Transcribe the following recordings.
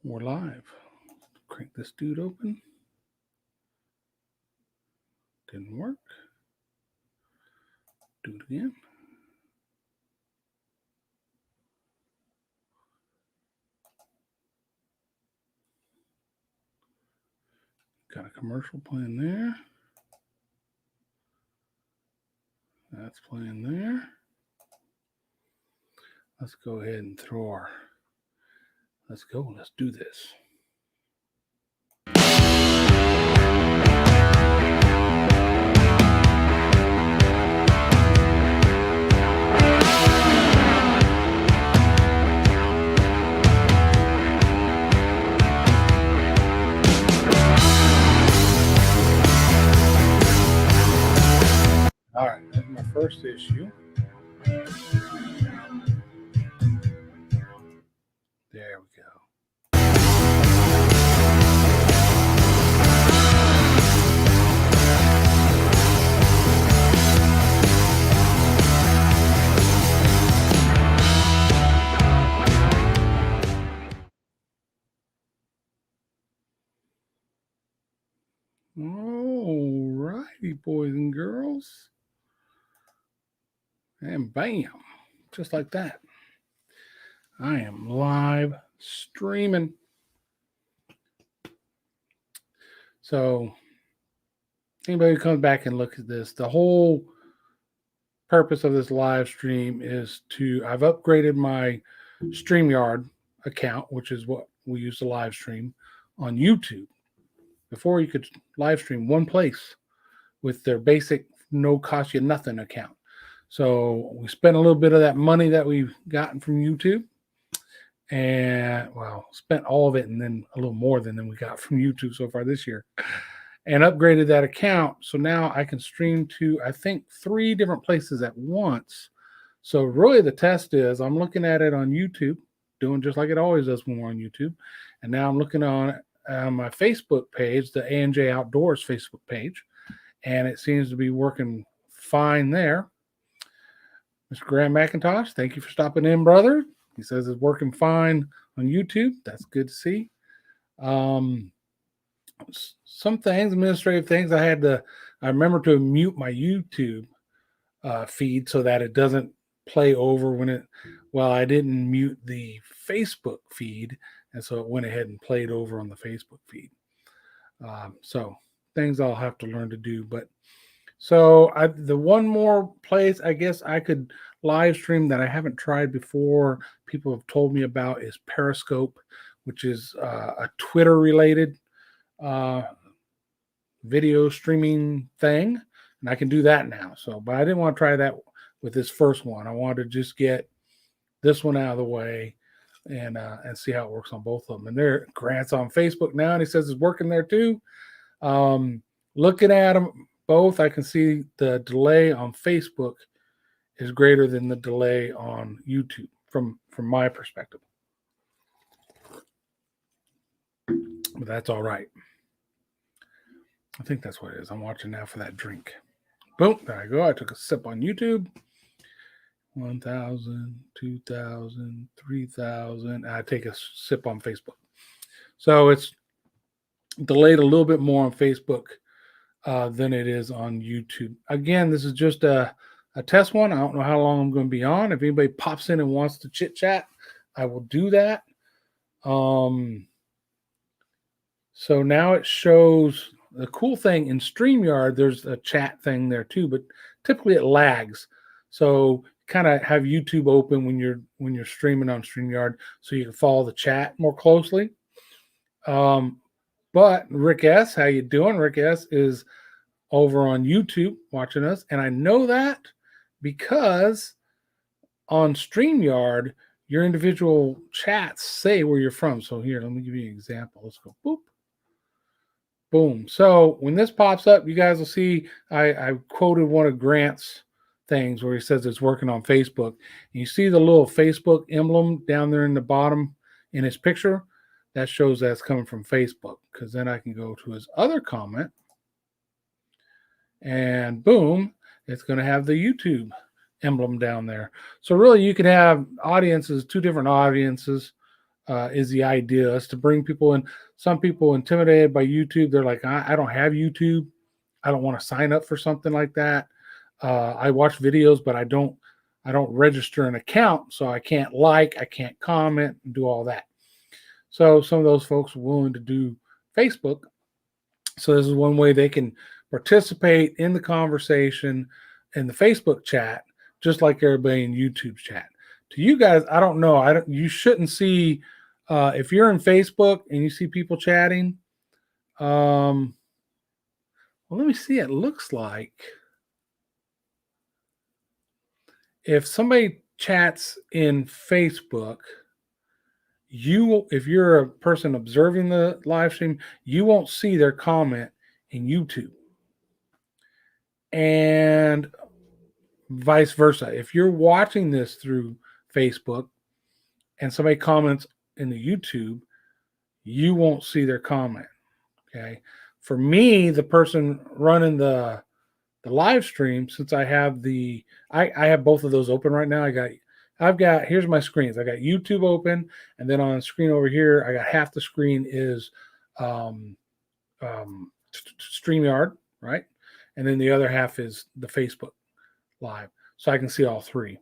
We're live. Crank this dude open. Didn't work. Do it again. Got a commercial playing there. That's playing there. Let's go ahead and throw our... Let's go. Let's do this. All right, that's my first issue. There we go. All righty, boys and girls. And bam, just like that. I am live streaming. So anybody who comes back and looks at this, the whole purpose of this live stream is I've upgraded my StreamYard account, which is what we use to live stream on YouTube. Before, you could live stream one place with their basic no cost you nothing account. So we spent a little bit of that money that we've gotten from YouTube, and spent all of it and then a little more than we got from YouTube so far this year, and upgraded that account. So now I can stream to, I think, 3 different places at once. So really the test is I'm looking at it on YouTube, doing just like it always does when we're on YouTube. And now I'm looking on my Facebook page, the A&J Outdoors Facebook page, and it seems to be working fine there. Mr. Graham McIntosh, thank you for stopping in, brother. He says it's working fine on YouTube. That's good to see. Some things, administrative things, I remember to mute my YouTube feed so that it doesn't play over I didn't mute the Facebook feed, and so it went ahead and played over on the Facebook feed. So things I'll have to learn to do. But so the one more place I guess I could live stream that I haven't tried before, people have told me about, is Periscope, which is a Twitter related video streaming thing, and I can do that now. So, but I didn't want to try that with this first one. I wanted to just get this one out of the way and see how it works on both of them. And there, Grant's on Facebook now, and he says it's working there too. Looking at them both, I can see the delay on Facebook is greater than the delay on YouTube from my perspective. But that's all right. I think that's what it is. I'm watching now for that drink. Boom, there I go. I took a sip on YouTube. 1,000, 2,000, 3,000. I take a sip on Facebook. So it's delayed a little bit more on Facebook than it is on YouTube. Again, this is just a test one. I don't know how long I'm going to be on. If anybody pops in and wants to chit chat, I will do that. So now it shows the cool thing in StreamYard. There's a chat thing there too, but typically it lags. So kind of have YouTube open when you're streaming on StreamYard so you can follow the chat more closely. But Rick S., how you doing? Rick S. is over on YouTube watching us, and I know that because on StreamYard, your individual chats say where you're from. So here, let me give you an example. Let's go boop. Boom. So when this pops up, you guys will see I quoted one of Grant's things where he says it's working on Facebook. And you see the little Facebook emblem down there in the bottom in his picture? That shows that's coming from Facebook, because then I can go to his other comment and boom, it's going to have the YouTube emblem down there. So really you could have audiences, 2 different audiences is the idea, is to bring people in. Some people intimidated by YouTube. They're like, I don't have YouTube. I don't want to sign up for something like that. I watch videos, but I don't register an account, so I can't I can't comment, and do all that. So some of those folks are willing to do Facebook. So this is one way they can participate in the conversation in the Facebook chat, just like everybody in YouTube chat. To you guys, I don't know. I don't. You shouldn't see if you're in Facebook and you see people chatting. Well, let me see. It looks like if somebody chats in Facebook, if you're a person observing the live stream, you won't see their comment in YouTube. And vice versa. If you're watching this through Facebook and somebody comments in the YouTube, you won't see their comment. Okay. For me, the person running the live stream, since I have I have both of those open right now. Here's my screens. I got YouTube open, and then on the screen over here, I got half the screen is um, StreamYard, right? And then the other half is the Facebook Live. So I can see all three.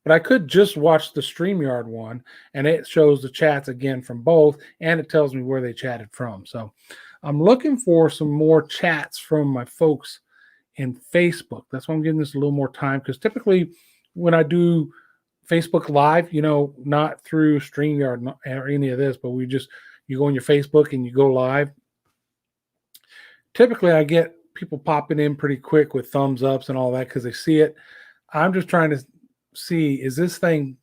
But I could just watch the StreamYard one, and it shows the chats again from both, and it tells me where they chatted from. So I'm looking for some more chats from my folks in Facebook. That's why I'm giving this a little more time, because typically when I do Facebook Live, not through StreamYard or any of this, but you go on your Facebook and you go live. Typically, I get people popping in pretty quick with thumbs ups and all that because they see it. I'm just trying to see, is this thing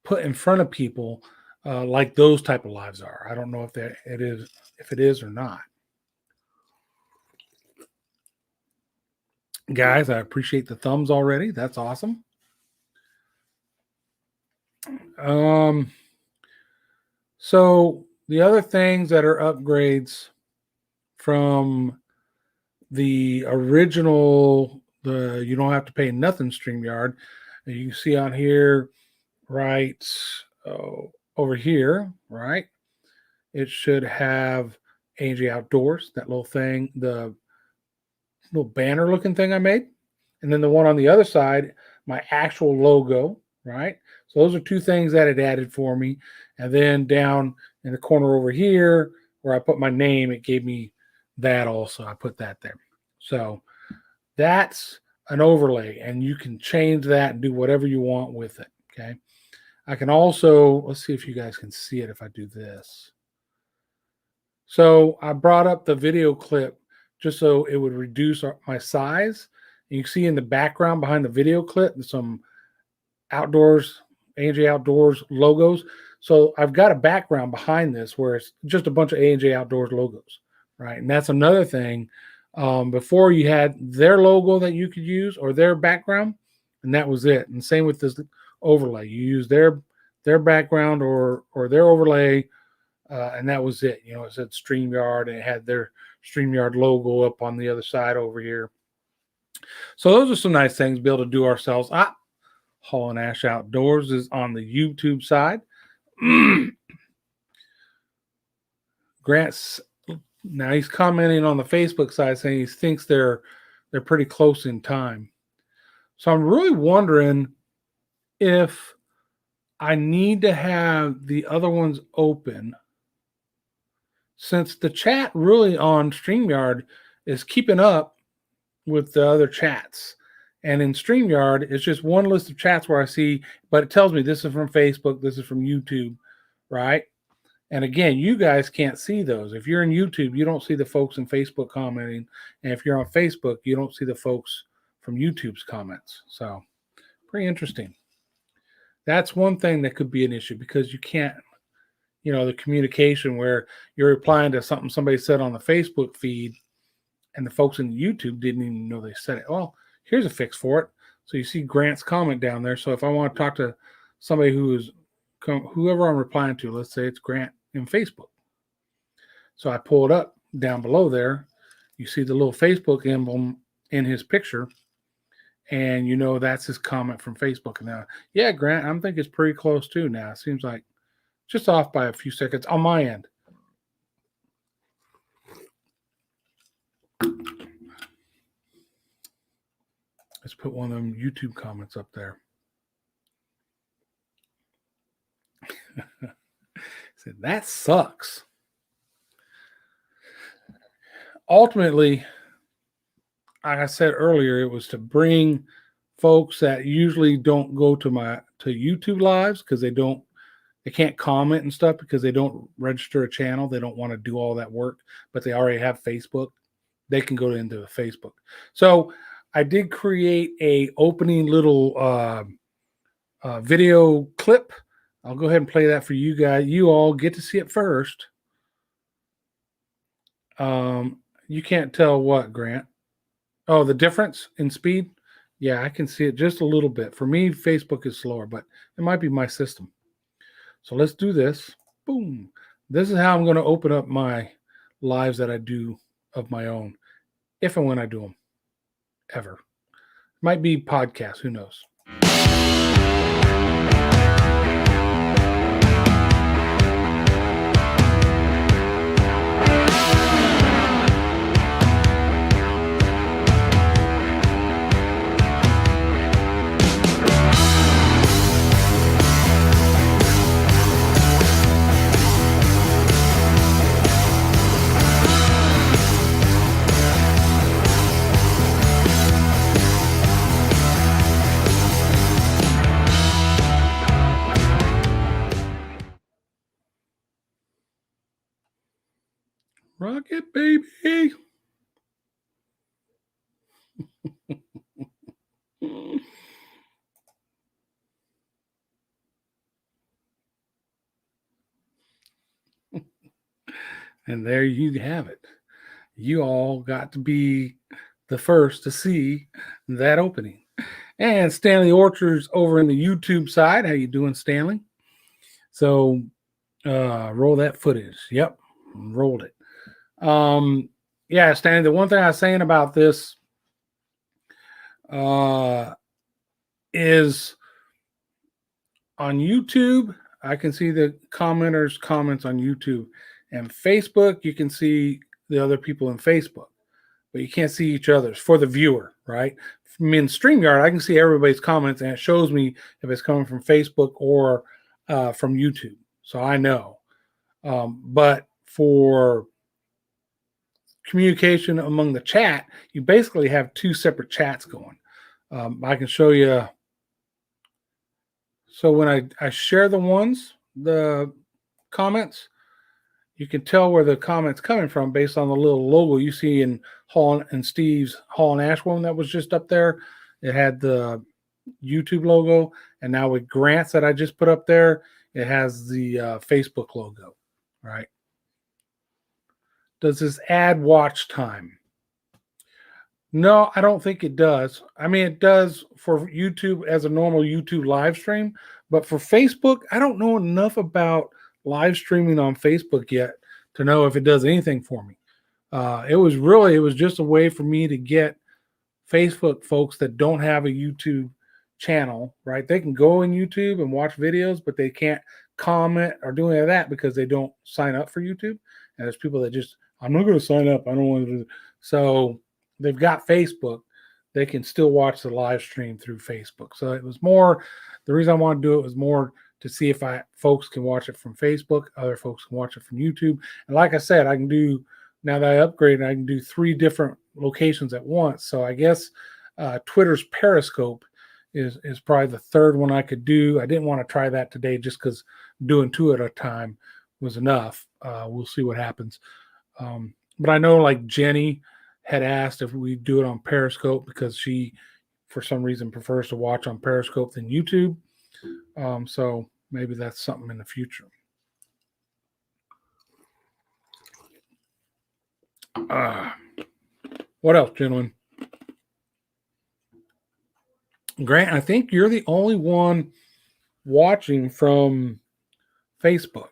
put in front of people like those type of lives are? I don't know if it is or not. Guys, I appreciate the thumbs already. That's awesome. So the other things that are upgrades from the original, you don't have to pay nothing StreamYard. You can see on here, right over here, right? It should have A&J Outdoors, that little thing, the little banner looking thing I made. And then the one on the other side, my actual logo, right? So those are two things that it added for me. And then down in the corner over here where I put my name, it gave me that also. I put that there. So that's an overlay, and you can change that and do whatever you want with it. Okay. I can also, let's see if you guys can see it if I do this. So I brought up the video clip just so it would reduce my size. And you can see in the background behind the video clip, there's some Outdoors, A&J Outdoors logos. So I've got a background behind this where it's just a bunch of A&J Outdoors logos, right? And that's another thing. Before you had their logo that you could use or their background, and that was it. And same with this overlay. You use their background or their overlay, and that was it. It said StreamYard, and it had their StreamYard logo up on the other side over here. So those are some nice things to be able to do ourselves. Hall and Ash Outdoors is on the YouTube side. Grant's now he's commenting on the Facebook side saying he thinks they're pretty close in time. So I'm really wondering if I need to have the other ones open, since the chat really on StreamYard is keeping up with the other chats. And in StreamYard, it's just one list of chats where I see, but it tells me this is from Facebook, this is from YouTube, right? And again, you guys can't see those. If you're in YouTube, you don't see the folks in Facebook commenting. And if you're on Facebook, you don't see the folks from YouTube's comments. So pretty interesting. That's one thing that could be an issue, because you can't, the communication where you're replying to something somebody said on the Facebook feed and the folks in YouTube didn't even know they said it. Well, here's a fix for it. So you see Grant's comment down there. So if I want to talk to somebody whoever I'm replying to, let's say it's Grant in Facebook. So I pull it up down below there. You see the little Facebook emblem in his picture, and that's his comment from Facebook. And now, yeah, Grant, I'm thinking it's pretty close too now. It seems like just off by a few seconds on my end. Let's put one of them YouTube comments up there. Said, that sucks. Ultimately, like I said earlier, it was to bring folks that usually don't go to YouTube lives because they can't comment and stuff because they don't register a channel. They don't want to do all that work, but they already have Facebook. They can go into Facebook. So I did create a opening little video clip. I'll go ahead and play that for you guys. You all get to see it first. You can't tell what, Grant? Oh, the difference in speed? Yeah, I can see it just a little bit. For me, Facebook is slower, but it might be my system. So let's do this. Boom. This is how I'm going to open up my lives that I do of my own, if and when I do them, ever. Might be podcasts, who knows? Rocket baby. And there you have it. You all got to be the first to see that opening. And Stanley Orchard's over in the YouTube side. How you doing, Stanley? So roll that footage. Yep, rolled it. Yeah, Stanley, the one thing I was saying about this is on YouTube, I can see the commenters' comments on YouTube. And Facebook, you can see the other people in Facebook, but you can't see each other's for the viewer, right? I mean, StreamYard, I can see everybody's comments, and it shows me if it's coming from Facebook or from YouTube. So I know. But for communication among the chat, you basically have two separate chats going. I can show you. So when I share the comments, you can tell where the comment's coming from based on the little logo you see in Hall and Steve's Hall and Ash one that was just up there. It had the YouTube logo, and now with Grant's that I just put up there, it has the Facebook logo, right? Does this add watch time? No, I don't think it does. I mean, it does for YouTube as a normal YouTube live stream, but for Facebook, I don't know enough about live streaming on Facebook yet to know if it does anything for me. It was just a way for me to get Facebook folks that don't have a YouTube channel, right? They can go in YouTube and watch videos, but they can't comment or do any of that because they don't sign up for YouTube. And there's people that just, I'm not going to sign up. I don't want to do. So they've got Facebook. They can still watch the live stream through Facebook. So it was more, the reason I wanted to do it was more to see if folks can watch it from Facebook, other folks can watch it from YouTube. And like I said, I can do, now that I upgraded, I can do 3 different locations at once. So I guess Twitter's Periscope is probably the third one I could do. I didn't want to try that today just because doing 2 at a time was enough. We'll see what happens. But I know like Jenny had asked if we do it on Periscope because she, for some reason, prefers to watch on Periscope than YouTube. So maybe that's something in the future. What else, gentlemen? Grant, I think you're the only one watching from Facebook.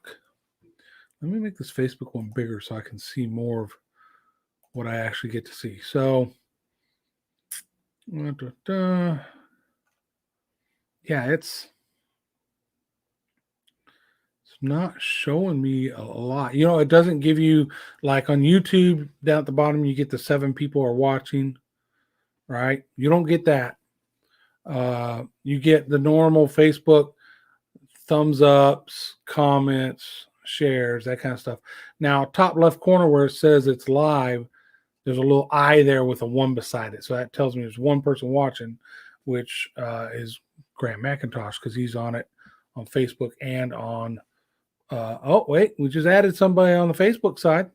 Let me make this Facebook one bigger so I can see more of what I actually get to see. So, yeah, it's not showing me a lot. It doesn't give you, like on YouTube down at the bottom, you get the 7 people are watching, right? You don't get that. You get the normal Facebook thumbs ups, comments, shares, that kind of stuff. Now, top left corner where it says it's live, there's a little eye there with a 1 beside it. So that tells me there's one person watching, which is Grant McIntosh, because he's on it on Facebook and on. Oh, wait, we just added somebody on the Facebook side.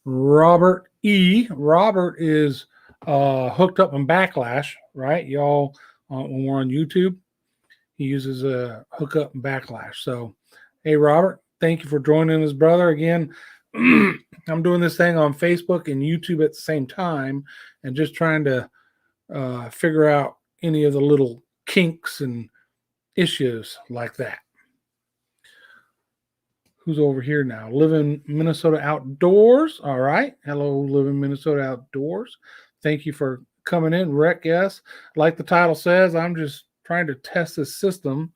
Robert E. Robert is hooked up in Backlash, right? Y'all, when we're on YouTube, he uses a hookup and Backlash. So, hey, Robert, thank you for joining us, brother. Again, I'm doing this thing on Facebook and YouTube at the same time and just trying to figure out any of the little kinks and issues like that. Who's over here now? Living Minnesota Outdoors. All right. Hello, Living Minnesota Outdoors. Thank you for coming in. Rec, yes. Like the title says, I'm just trying to test this system.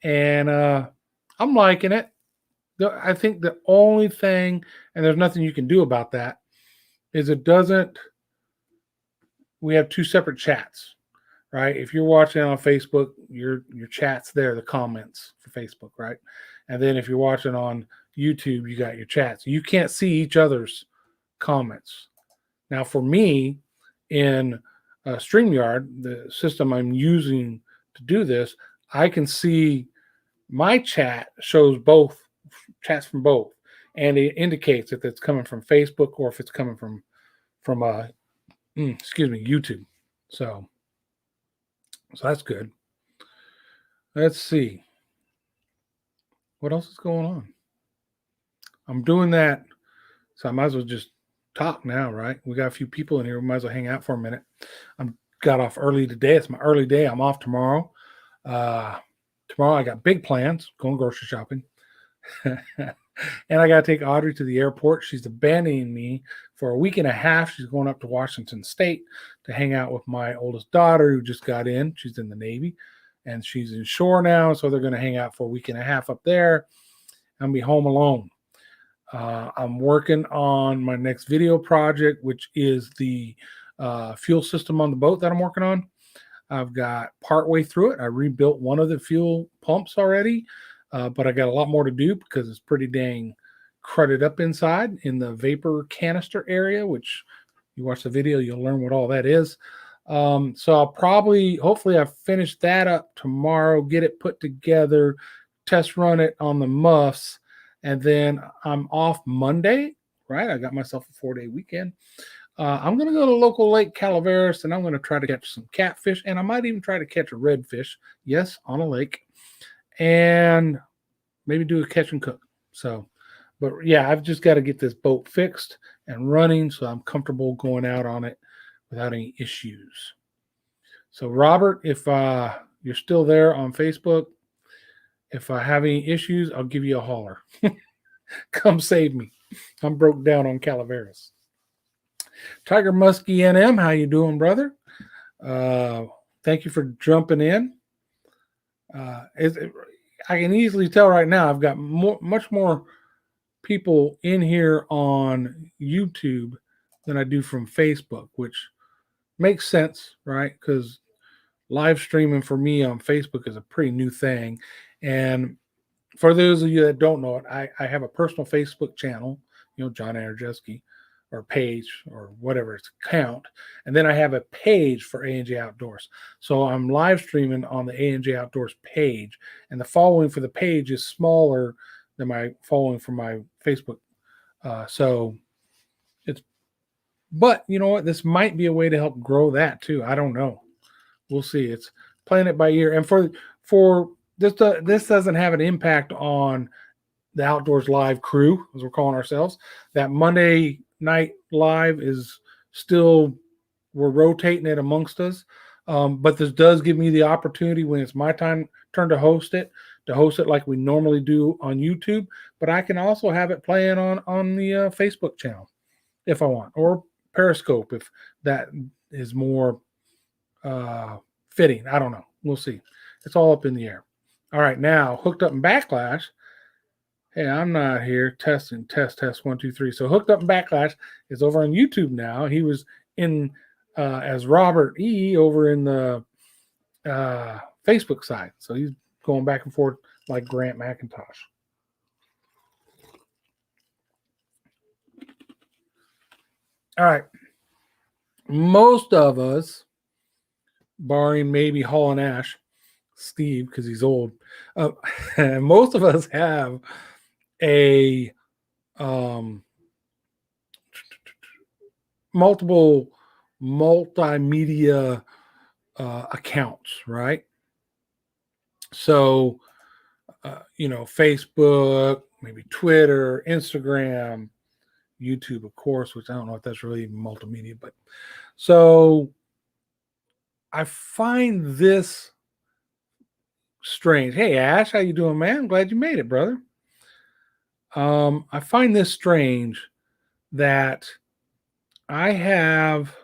And I'm liking it. I think the only thing, and there's nothing you can do about that, is we have 2 separate chats, right? If you're watching on Facebook, your chat's there, the comments for Facebook, right? And then if you're watching on YouTube, you got your chats. You can't see each other's comments. Now, for me, in StreamYard, the system I'm using to do this, I can see my chat shows both chats from both, and it indicates if it's coming from Facebook or if it's coming from YouTube. So that's good. Let's see. What else is going on? I'm doing that, so I might as well just talk now, right? We got a few people in here. We might as well hang out for a minute. I got off early today. It's my early day. I'm off tomorrow. Tomorrow I got big plans, going grocery shopping. And I got to take Audrey to the airport. She's abandoning me for a week and a half. She's going up to Washington State to hang out with my oldest daughter who just got in. She's in the Navy, and she's in shore now. So they're going to hang out for a week and a half up there and be home alone. I'm working on my next video project, which is the fuel system on the boat that I'm working on. I've got partway through it. I rebuilt one of the fuel pumps already. But I got a lot more to do because it's pretty dang crudted up inside in the vapor canister area, which you watch the video, you'll learn what all that is. So I'll hopefully I finish that up tomorrow, get it put together, test run it on the muffs, and then I'm off Monday, right? I got myself a 4-day weekend. I'm going to go to local Lake Calaveras, and I'm going to try to catch some catfish, and I might even try to catch a redfish, yes, on a lake. And maybe do a catch and cook. So, but yeah, I've just got to get this boat fixed and running so I'm comfortable going out on it without any issues. So, Robert, if you're still there on Facebook, if I have any issues, I'll give you a holler. Come save me. I'm broke down on Calaveras. Tiger Muskie NM, how you doing, brother? Thank you for jumping in. I can easily tell right now I've got much more people in here on YouTube than I do from Facebook, which makes sense, right? Because live streaming for me on Facebook is a pretty new thing. And for those of you that don't know it, I have a personal Facebook channel, John Anajeski, or page or whatever it's account. And then I have a page for A&J Outdoors. So I'm live streaming on the A&J Outdoors page, and the following for the page is smaller than my following for my Facebook. But you know what? This might be a way to help grow that too. I don't know. We'll see. It's playing it by ear. And for this doesn't have an impact on the Outdoors Live crew, as we're calling ourselves. That Monday night live is still, we're rotating it amongst us. But this does give me the opportunity when it's my turn to host it like we normally do on YouTube. But I can also have it playing on the Facebook channel if I want, or Periscope if that is more fitting. I don't know. We'll see. It's all up in the air. All right, now hooked up in Backlash. Hey, I'm not here. Testing, test, test, 1, 2, 3. So Hooked Up and Backlash is over on YouTube now. He was in as Robert E over in the Facebook side. So he's going back and forth like Grant McIntosh. All right. Most of us, barring maybe Hall and Ash, Steve, because he's old, most of us have a um, multiple multimedia accounts, right? So, Facebook, maybe Twitter, Instagram, YouTube, of course, which I don't know if that's really multimedia, but so I find this strange. Hey, Ash, how you doing, man? I'm glad you made it, brother. I find this strange that I have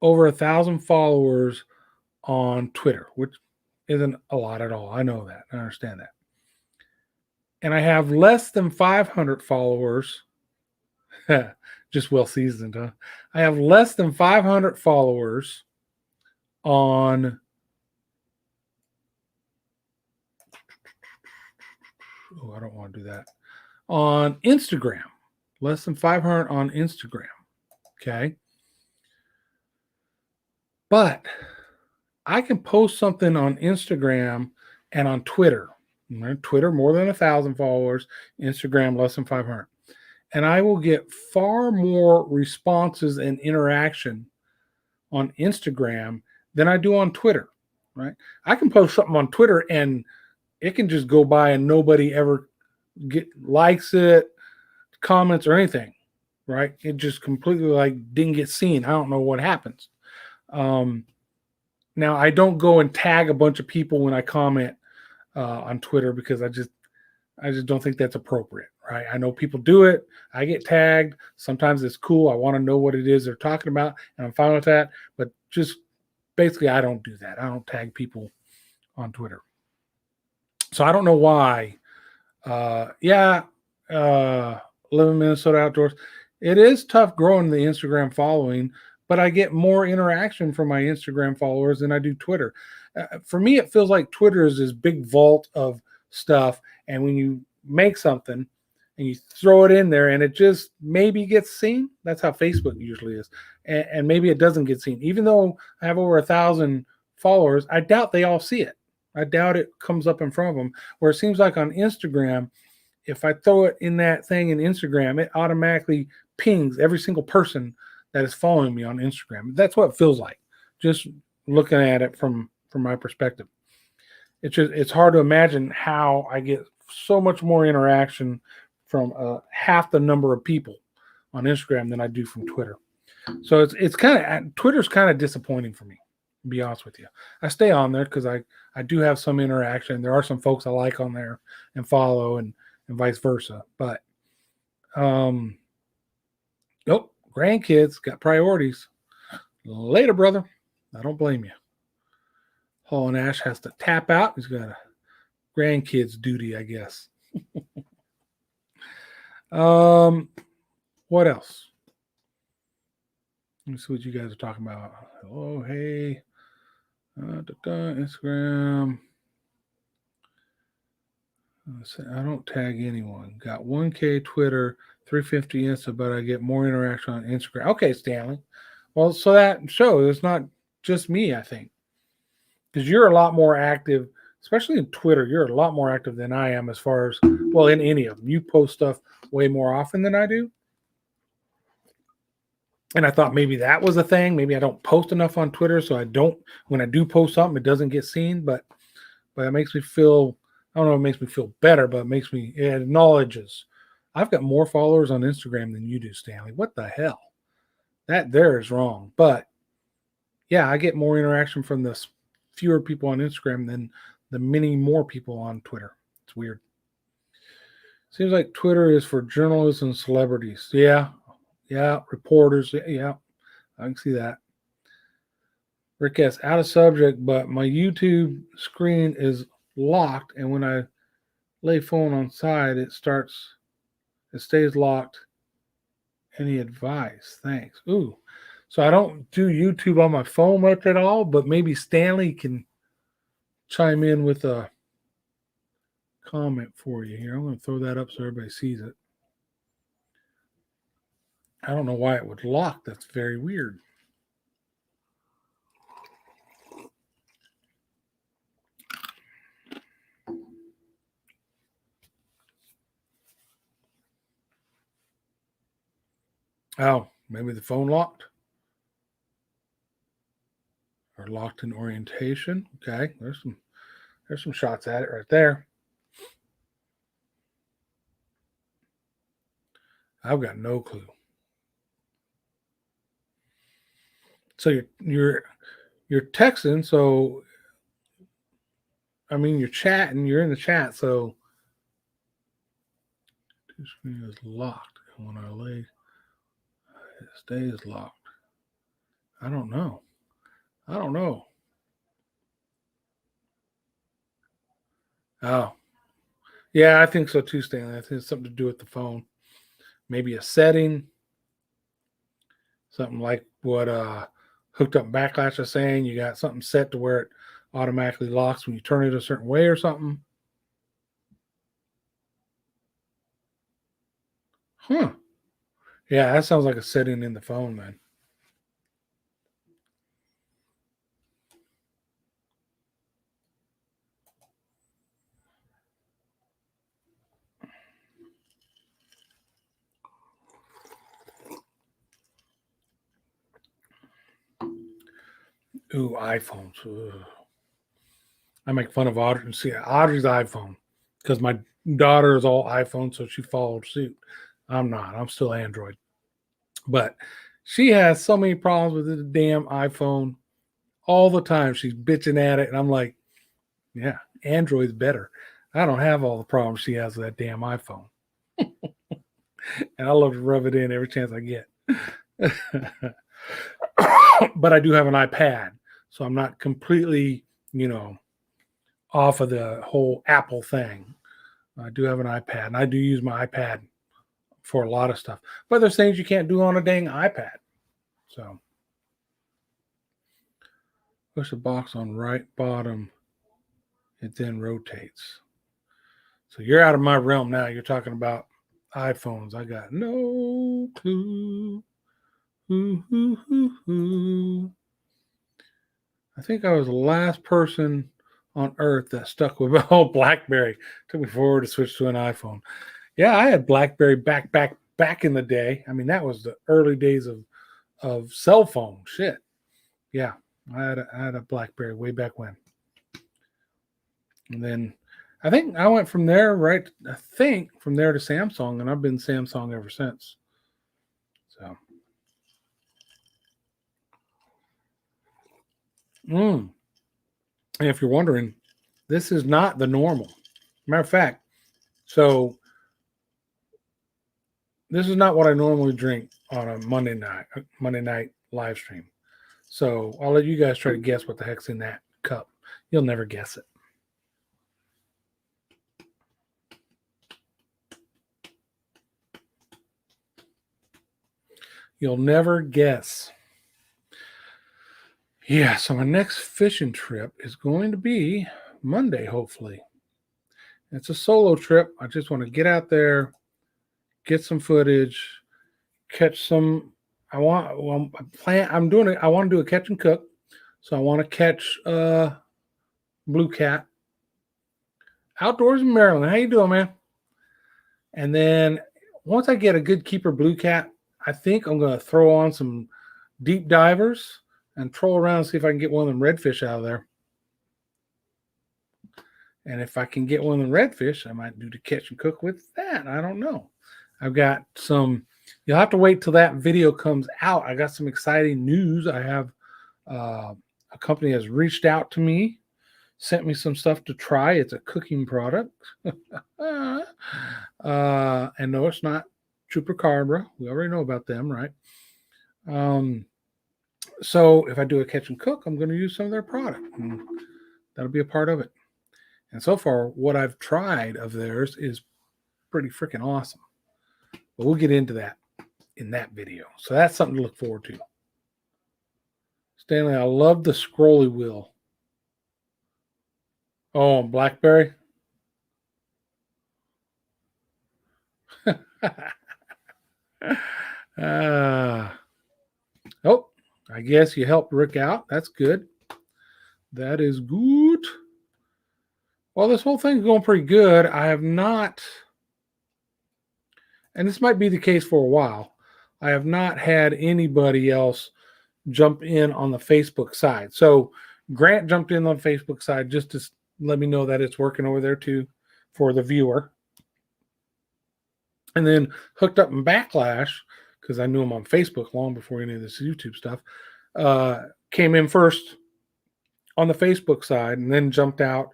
over 1,000 followers on Twitter, which isn't a lot at all. I know that. I understand that. And I have less than 500 followers. Just well seasoned, huh? I have less than 500 followers on I don't want to do that. On Instagram. Less than 500 on Instagram. Okay. But I can post something on Instagram and on Twitter. Twitter, more than 1,000 followers. Instagram, less than 500. And I will get far more responses and interaction on Instagram than I do on Twitter, right? I can post something on Twitter and it can just go by and nobody ever likes it, comments or anything, right? It just completely didn't get seen. I don't know what happens. Now I don't go and tag a bunch of people when I comment on Twitter because I just don't think that's appropriate, right? I know people do it. I get tagged. Sometimes it's cool. I want to know what it is they're talking about, and I'm fine with that. But just basically, I don't do that. I don't tag people on Twitter. So I don't know why. Live in Minnesota Outdoors. It is tough growing the Instagram following, but I get more interaction from my Instagram followers than I do Twitter. For me, it feels like Twitter is this big vault of stuff, and when you make something and you throw it in there and it just maybe gets seen, that's how Facebook usually is, and maybe it doesn't get seen. Even though I have over 1,000 followers, I doubt they all see it. I doubt it comes up in front of them. Where it seems like on Instagram, if I throw it in that thing in Instagram, it automatically pings every single person that is following me on Instagram. That's what it feels like, just looking at it from my perspective. It's hard to imagine how I get so much more interaction from half the number of people on Instagram than I do from Twitter. So it's kind of Twitter's kind of disappointing for me, to be honest with you. I stay on there because I do have some interaction. There are some folks I like on there and follow and vice versa. But nope, grandkids got priorities. Later, brother. I don't blame you. Hall and Ash has to tap out. He's got a grandkids duty, I guess. What else? Let me see what you guys are talking about. Oh, hey. Instagram. I don't tag anyone. Got 1K Twitter, 350 Insta, but I get more interaction on Instagram. Okay, Stanley. Well, so that shows it's not just me, I think. Because you're a lot more active, especially in Twitter. You're a lot more active than I am as far as, well, in any of them. You post stuff way more often than I do. And I thought maybe that was a thing. Maybe I don't post enough on Twitter, so when I do post something, it doesn't get seen. But it makes me feel, I don't know, it makes me feel better, but it acknowledges. I've got more followers on Instagram than you do, Stanley. What the hell? That there is wrong. But yeah, I get more interaction from the fewer people on Instagram than the many more people on Twitter. It's weird. Seems like Twitter is for journalists and celebrities. Yeah, reporters. Yeah, I can see that. Rick S. Out of subject, but my YouTube screen is locked, and when I lay phone on side, it stays locked. Any advice? Thanks. Ooh. So I don't do YouTube on my phone much at all, but maybe Stanley can chime in with a comment for you here. I'm going to throw that up so everybody sees it. I don't know why it would lock. That's very weird. Oh, maybe the phone locked or locked in orientation. Okay, there's some shots at it right there. I've got no clue. So you're texting, so I mean you're chatting, you're in the chat, so two screen is locked. And when I lay it stays locked. I don't know. I don't know. Oh. Yeah, I think so too, Stanley. I think it's something to do with the phone. Maybe a setting. Something like what hooked up backlash is saying. You got something set to where it automatically locks when you turn it a certain way or something. Huh. Yeah, that sounds like a setting in the phone, man. Ooh, iPhones. Ugh. I make fun of Audrey. See, Audrey's iPhone because my daughter is all iPhone, so she followed suit. I'm not. I'm still Android. But she has so many problems with the damn iPhone all the time. She's bitching at it, and I'm like, yeah, Android's better. I don't have all the problems she has with that damn iPhone. And I love to rub it in every chance I get. But I do have an iPad, so I'm not completely, off of the whole Apple thing. I do have an iPad, and I do use my iPad for a lot of stuff. But there's things you can't do on a dang iPad. So push the box on right bottom, it then rotates. So you're out of my realm now. You're talking about iPhones. I got no clue. Ooh, ooh, ooh, ooh. I think I was the last person on earth that stuck with BlackBerry. Took me forward to switch to an iPhone. Yeah, I had BlackBerry back in the day. I mean, that was the early days of cell phone shit. Yeah, I had a BlackBerry way back when. And then I think I went from there, right? I think from there to Samsung, and I've been Samsung ever since. So, and if you're wondering, this is not the normal. Matter of fact, so this is not what I normally drink on a Monday night live stream. So I'll let you guys try to guess what the heck's in that cup. You'll never guess it. You'll never guess. Yeah, so my next fishing trip is going to be Monday, hopefully. It's a solo trip. I just want to get out there, get some footage, catch some. I'm doing it. I want to do a catch and cook. So I want to catch blue cat outdoors in Maryland. How you doing, man? And then once I get a good keeper blue cat, I think I'm going to throw on some deep divers and troll around and see if I can get one of them redfish out of there. And if I can get one of the redfish, I might do the catch and cook with that. I don't know. I've got some. You'll have to wait till that video comes out. I got some exciting news. I have a company has reached out to me, sent me some stuff to try. It's a cooking product. And no, it's not Chupacabra. We already know about them, right? So if I do a catch and cook, I'm going to use some of their product. And that'll be a part of it. And so far, what I've tried of theirs is pretty freaking awesome. But we'll get into that in that video. So that's something to look forward to. Stanley, I love the scrolly wheel. Oh, BlackBerry? Oh, I guess you helped Rick out. That's good. That is good. Well, this whole thing's going pretty good. I have not, and this might be the case for a while, I have not had anybody else jump in on the Facebook side. So Grant jumped in on the Facebook side just to let me know that it's working over there too for the viewer. And then hooked up in Backlash, because I knew him on Facebook long before any of this YouTube stuff, came in first on the Facebook side and then jumped out,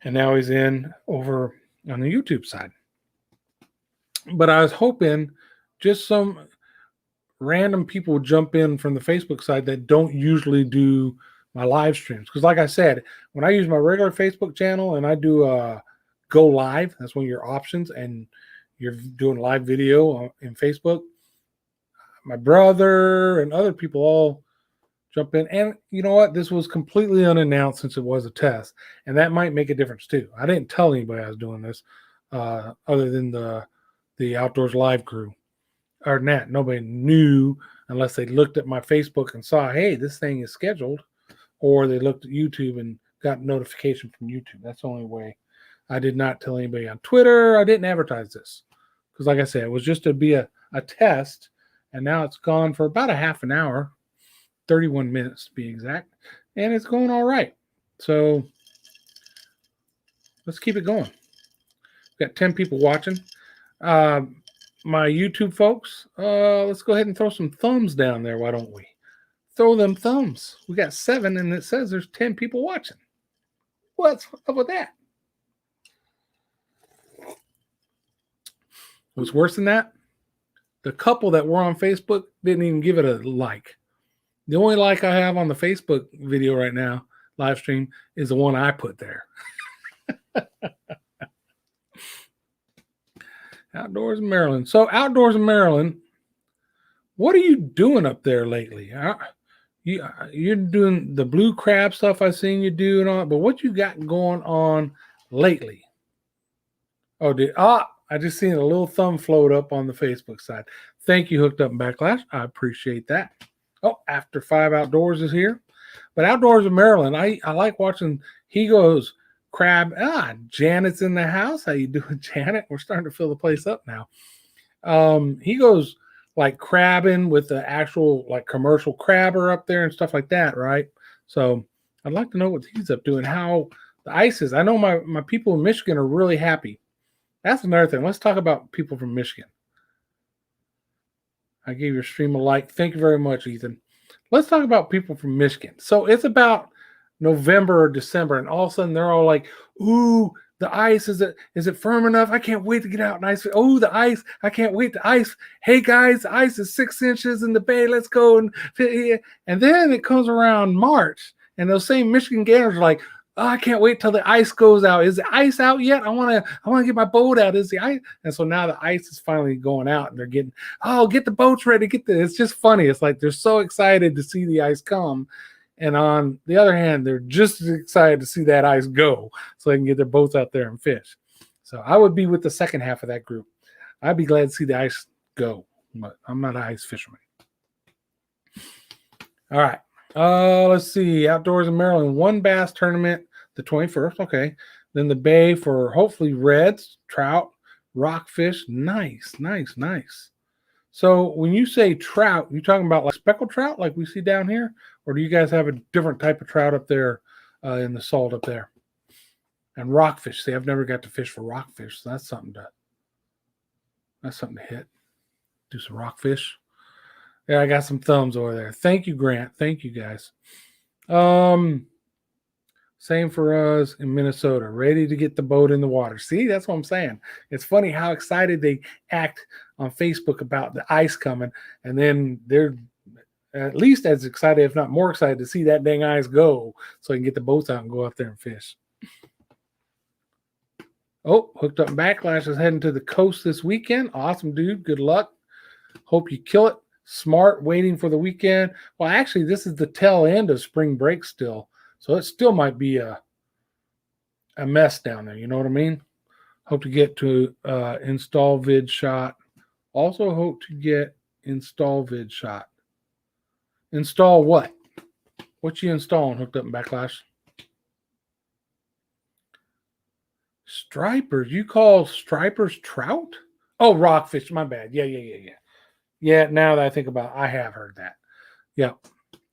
and now he's in over on the YouTube side. But I was hoping just some random people would jump in from the Facebook side that don't usually do my live streams. Because like I said, when I use my regular Facebook channel and I do go live, that's one of your options, and you're doing live video in Facebook, my brother and other people all jump in. And you know what? This was completely unannounced since it was a test. And that might make a difference too. I didn't tell anybody I was doing this other than the Outdoors Live crew. Or not, nobody knew unless they looked at my Facebook and saw, hey, this thing is scheduled. Or they looked at YouTube and got notification from YouTube. That's the only way. I did not tell anybody on Twitter. I didn't advertise this. Because like I said, it was just to be a test. And now it's gone for about a half an hour. 31 minutes to be exact. And it's going all right. So let's keep it going. We've got 10 people watching. My YouTube folks, let's go ahead and throw some thumbs down there. Why don't we? Throw them thumbs. We got 7 and it says there's 10 people watching. What's up with that? What's worse than that? The couple that were on Facebook didn't even give it a like. The only like I have on the Facebook video right now, live stream, is the one I put there. Outdoors in Maryland. So Outdoors in Maryland, what are you doing up there lately? You're doing the blue crab stuff I've seen you do and all, but what you got going on lately? I just seen a little thumb float up on the Facebook side. Thank you, Hooked Up in Backlash. I appreciate that. Oh, After 5 Outdoors is here. But Outdoors in Maryland, I like watching. He goes crab. Janet's in the house. How you doing, Janet? We're starting to fill the place up now. He goes like crabbing with the actual like commercial crabber up there and stuff like that, right? So I'd like to know what he's up to and how the ice is. I know my people in Michigan are really happy. That's another thing. Let's talk about people from Michigan. I gave your stream a like. Thank you very much, Ethan. Let's talk about people from Michigan. So it's about November or December, and all of a sudden they're all like, ooh, the ice, is it firm enough? I can't wait to get out and ice. Oh, the ice, I can't wait to ice. Hey guys, the ice is 6 inches in the bay. Let's go. And then it comes around March, and those same Michigan Gators are like, oh, I can't wait till the ice goes out. Is the ice out yet? I want to get my boat out. Is the ice? And so now the ice is finally going out, and they're getting, get the boats ready. It's just funny. It's like they're so excited to see the ice come. And on the other hand, they're just as excited to see that ice go so they can get their boats out there and fish. So I would be with the second half of that group. I'd be glad to see the ice go, but I'm not an ice fisherman. All right. Let's see. Outdoors in Maryland, 1 bass tournament, the 21st. Okay. Then the bay for hopefully reds, trout, rockfish. Nice. So when you say trout, you talking about like speckled trout like we see down here? Or do you guys have a different type of trout up there in the salt up there? And rockfish. See, I've never got to fish for rockfish. So that's something to hit. Do some rockfish. Yeah, I got some thumbs over there. Thank you, Grant. Thank you, guys. Same for us in Minnesota. Ready to get the boat in the water. See, that's what I'm saying. It's funny how excited they act on Facebook about the ice coming, and then they're at least as excited, if not more excited, to see that dang ice go so they can get the boats out and go out there and fish. Oh, Hooked Up Backlash is heading to the coast this weekend. Awesome, dude. Good luck. Hope you kill it. Smart, waiting for the weekend. Well, actually, this is the tail end of spring break still. So it still might be a mess down there. You know what I mean? Hope to get to install vid shot. Also hope to get install vid shot. Install what? What you installing, Hooked Up in Backlash? Stripers. You call stripers trout? Oh, rockfish. My bad. Yeah. Yeah, now that I think about it, I have heard that. Yeah.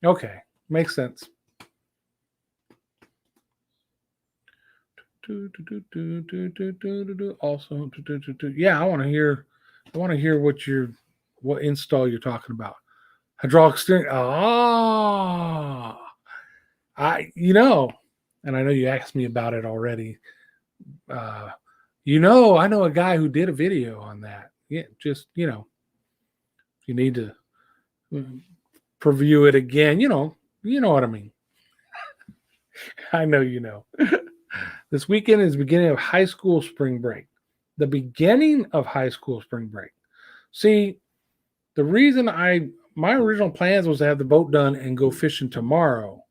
Okay. Makes sense. Also, yeah, I want to hear what install you're talking about. Hydraulic steering. And I know you asked me about it already. I know a guy who did a video on that. Yeah, just you need to preview it again. You know what I mean. I know you know. This weekend is the beginning of high school spring break. The beginning of high school spring break. See, the reason my original plans was to have the boat done and go fishing tomorrow,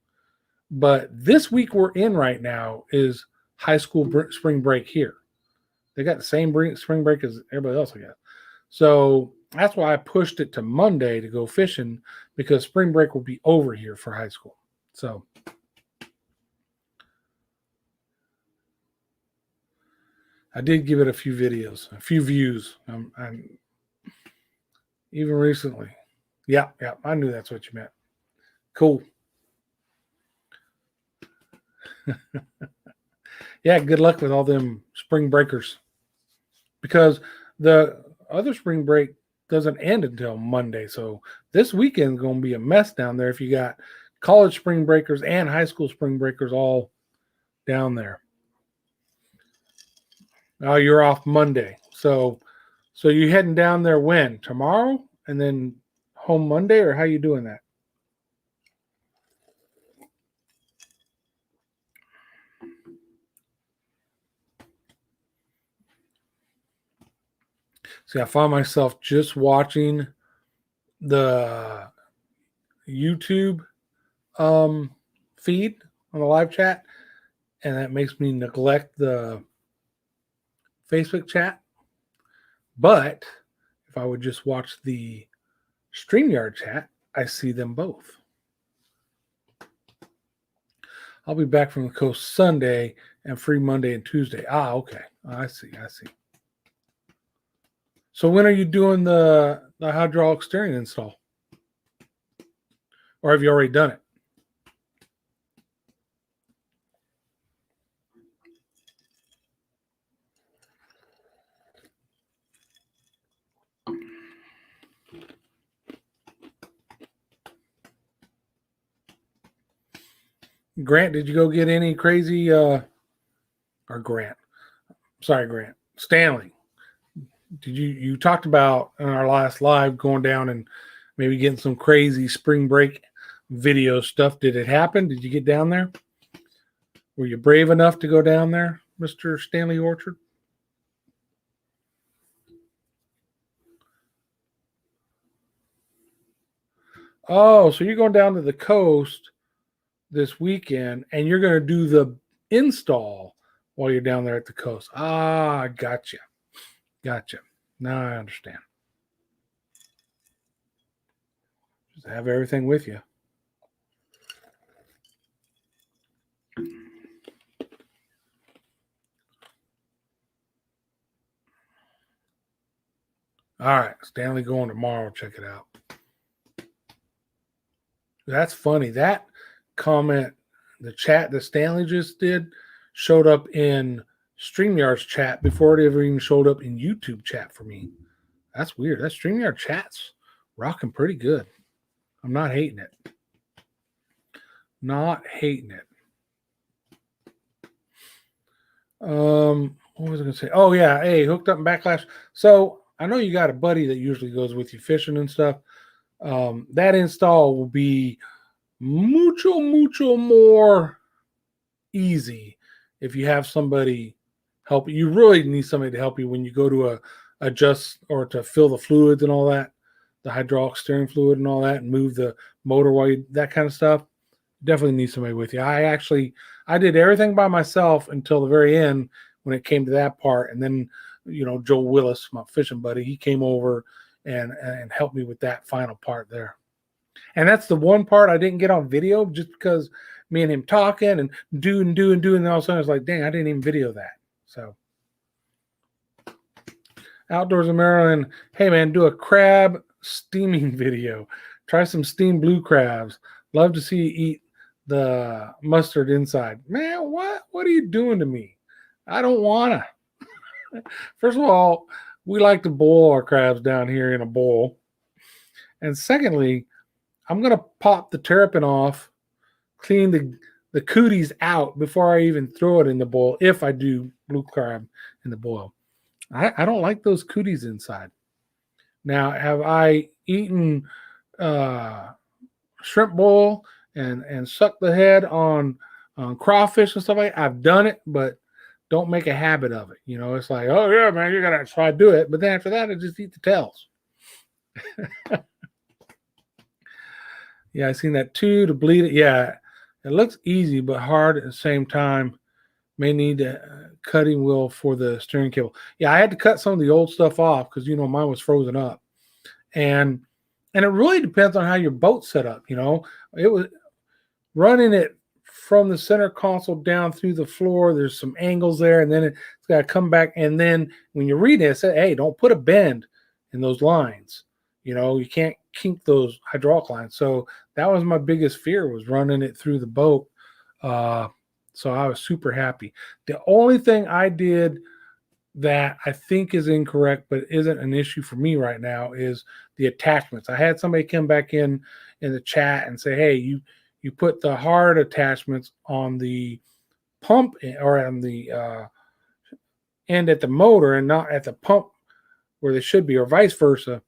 but this week we're in right now is high school spring break here. They got the same spring break as everybody else, I guess. So that's why I pushed it to Monday to go fishing, because spring break will be over here for high school. So I did give it a few videos, a few views. I'm even recently. Yeah, I knew that's what you meant. Cool. Yeah, good luck with all them spring breakers, because the other spring break doesn't end until Monday. So this weekend is going to be a mess down there if you got college spring breakers and high school spring breakers all down there. Now you're off Monday. So you heading down there when? Tomorrow and then home Monday, or how you doing that? See, I find myself just watching the YouTube feed on the live chat, and that makes me neglect the Facebook chat. But if I would just watch the StreamYard chat, I see them both. I'll be back from the coast Sunday and free Monday and Tuesday. Okay. I see. So when are you doing the hydraulic steering install? Or have you already done it? Grant, did you go get any crazy or Grant? Sorry, Grant. Stanley. Did you talked about in our last live going down and maybe getting some crazy spring break video stuff? Did it happen? Did you get down there? Were you brave enough to go down there, Mr. Stanley Orchard? Oh, so you're going down to the coast this weekend and you're going to do the install while you're down there at the coast. Gotcha. Now I understand. Just have everything with you. All right, Stanley going tomorrow. Check it out. That's funny. That comment, the chat that Stanley just did, showed up in StreamYard's chat before it ever even showed up in YouTube chat for me. That's weird. That StreamYard chat's rocking pretty good. I'm not hating it. Not hating it. What was I going to say? Oh, yeah. Hey, Hooked Up in Backlash. So I know you got a buddy that usually goes with you fishing and stuff. That install will be mucho more easy if you have somebody help. You really need somebody to help you when you go to adjust or to fill the fluids and all that, the hydraulic steering fluid and all that, and move the motor while that kind of stuff. Definitely need somebody with you. I did everything by myself until the very end when it came to that part, and then Joe Willis, my fishing buddy, he came over and helped me with that final part there. And that's the one part I didn't get on video just because me and him talking and doing, and all of a sudden I was like, dang, I didn't even video that. So Outdoors in Maryland, hey man, do a crab steaming video. Try some steamed blue crabs. Love to see you eat the mustard inside. Man, what are you doing to me? I don't wanna. First of all, we like to boil our crabs down here in a bowl. And secondly, I'm gonna pop the terrapin off, clean the cooties out before I even throw it in the bowl, if I do blue crab in the boil. I don't like those cooties inside. Now, have I eaten shrimp boil and sucked the head on crawfish and stuff like that? I've done it, but don't make a habit of it. It's like, oh yeah, man, you gotta try to do it. But then after that, I just eat the tails. Yeah, I seen that too, to bleed it. Yeah, it looks easy but hard at the same time. May need a cutting wheel for the steering cable. Yeah, I had to cut some of the old stuff off because mine was frozen up, and it really depends on how your boat's set up. It was running it from the center console down through the floor. There's some angles there, and then it's got to come back. And then when you read it, it said, "Hey, don't put a bend in those lines. You can't kink those hydraulic lines." So that was my biggest fear, was running it through the boat. So I was super happy. The only thing I did that I think is incorrect, but isn't an issue for me right now, is the attachments. I had somebody come back in the chat and say, "Hey, you put the hard attachments on the pump or on the end at the motor and not at the pump where they should be, or vice versa."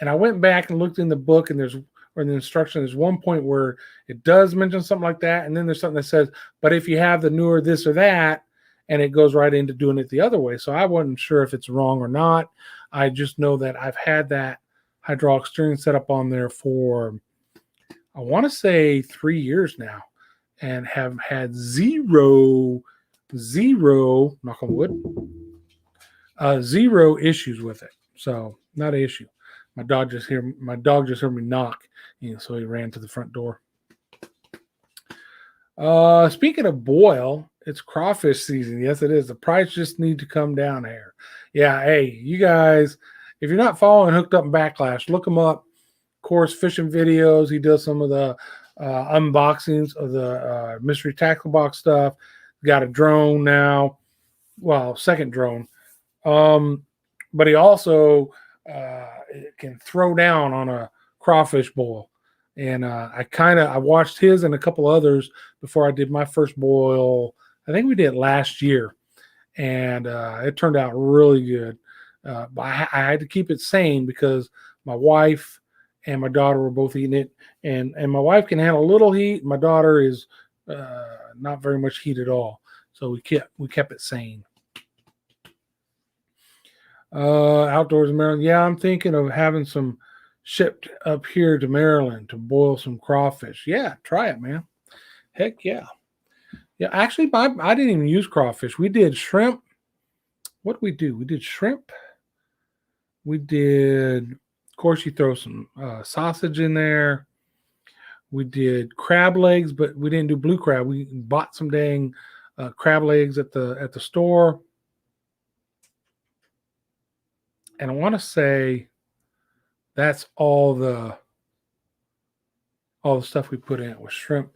And I went back and looked in the book, and in the instruction, there's one point where it does mention something like that. And then there's something that says, but if you have the newer this or that, and it goes right into doing it the other way. So I wasn't sure if it's wrong or not. I just know that I've had that hydraulic steering set up on there for, I want to say 3 years now, and have had zero, knock on wood, zero issues with it. So not an issue. My dog just heard me knock, so he ran to the front door. Speaking of boil, it's crawfish season. Yes, it is. The price just need to come down here. Yeah, hey, you guys, if you're not following Hooked Up and Backlash, look him up. Of course, fishing videos. He does some of the unboxings of the mystery tackle box stuff. Got a drone now. Well, second drone. But he also can throw down on a crawfish boil. And I watched his and a couple others before I did my first boil. I think we did last year, and it turned out really good. But I had to keep it sane because my wife and my daughter were both eating it, and my wife can handle a little heat. My daughter is not very much heat at all, so we kept it sane. Outdoors in Maryland. Yeah, I'm thinking of having some shipped up here to Maryland to boil some crawfish. Yeah, try it, man. Heck yeah. Yeah, actually, I didn't even use crawfish. We did shrimp. What did we do? We did shrimp. We did, of course, you throw some sausage in there. We did crab legs, but we didn't do blue crab. We bought some dang crab legs at the store. And I want to say that's all the stuff we put in it was shrimp,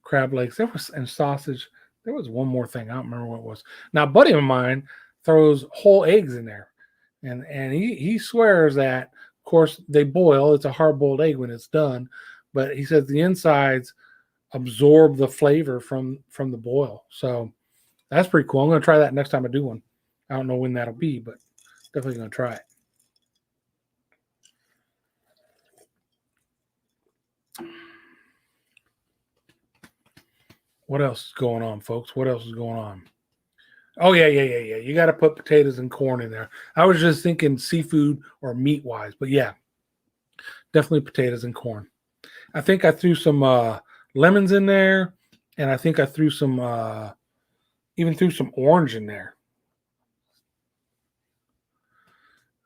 crab legs. And sausage. There was one more thing. I don't remember what it was. Now, a buddy of mine throws whole eggs in there. And he swears that, of course, they boil. It's a hard-boiled egg when it's done. But he says the insides absorb the flavor from the boil. So that's pretty cool. I'm going to try that next time I do one. I don't know when that'll be, but definitely going to try it. What else is going on, folks? What else is going on? Oh yeah. You got to put potatoes and corn in there. I was just thinking seafood or meat wise, but yeah, definitely potatoes and corn. I think I threw some lemons in there, and I think I threw some even threw some orange in there.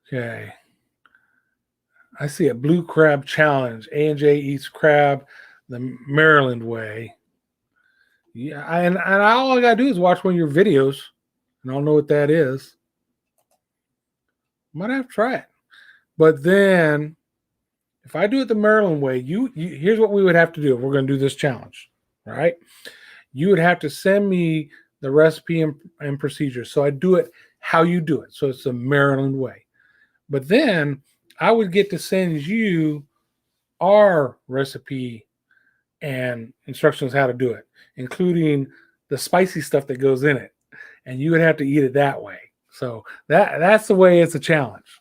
Okay, I see a blue crab challenge. A&J eats crab the Maryland way. Yeah, and all I gotta do is watch one of your videos, and I'll know what that is. Might have to try it. But then, if I do it the Maryland way, you here's what we would have to do if we're going to do this challenge. All right, you would have to send me the recipe and procedure, so I do it how you do it. So it's the Maryland way. But then I would get to send you our recipe and instructions how to do it, including the spicy stuff that goes in it, and you would have to eat it that way. So that's the way it's a challenge.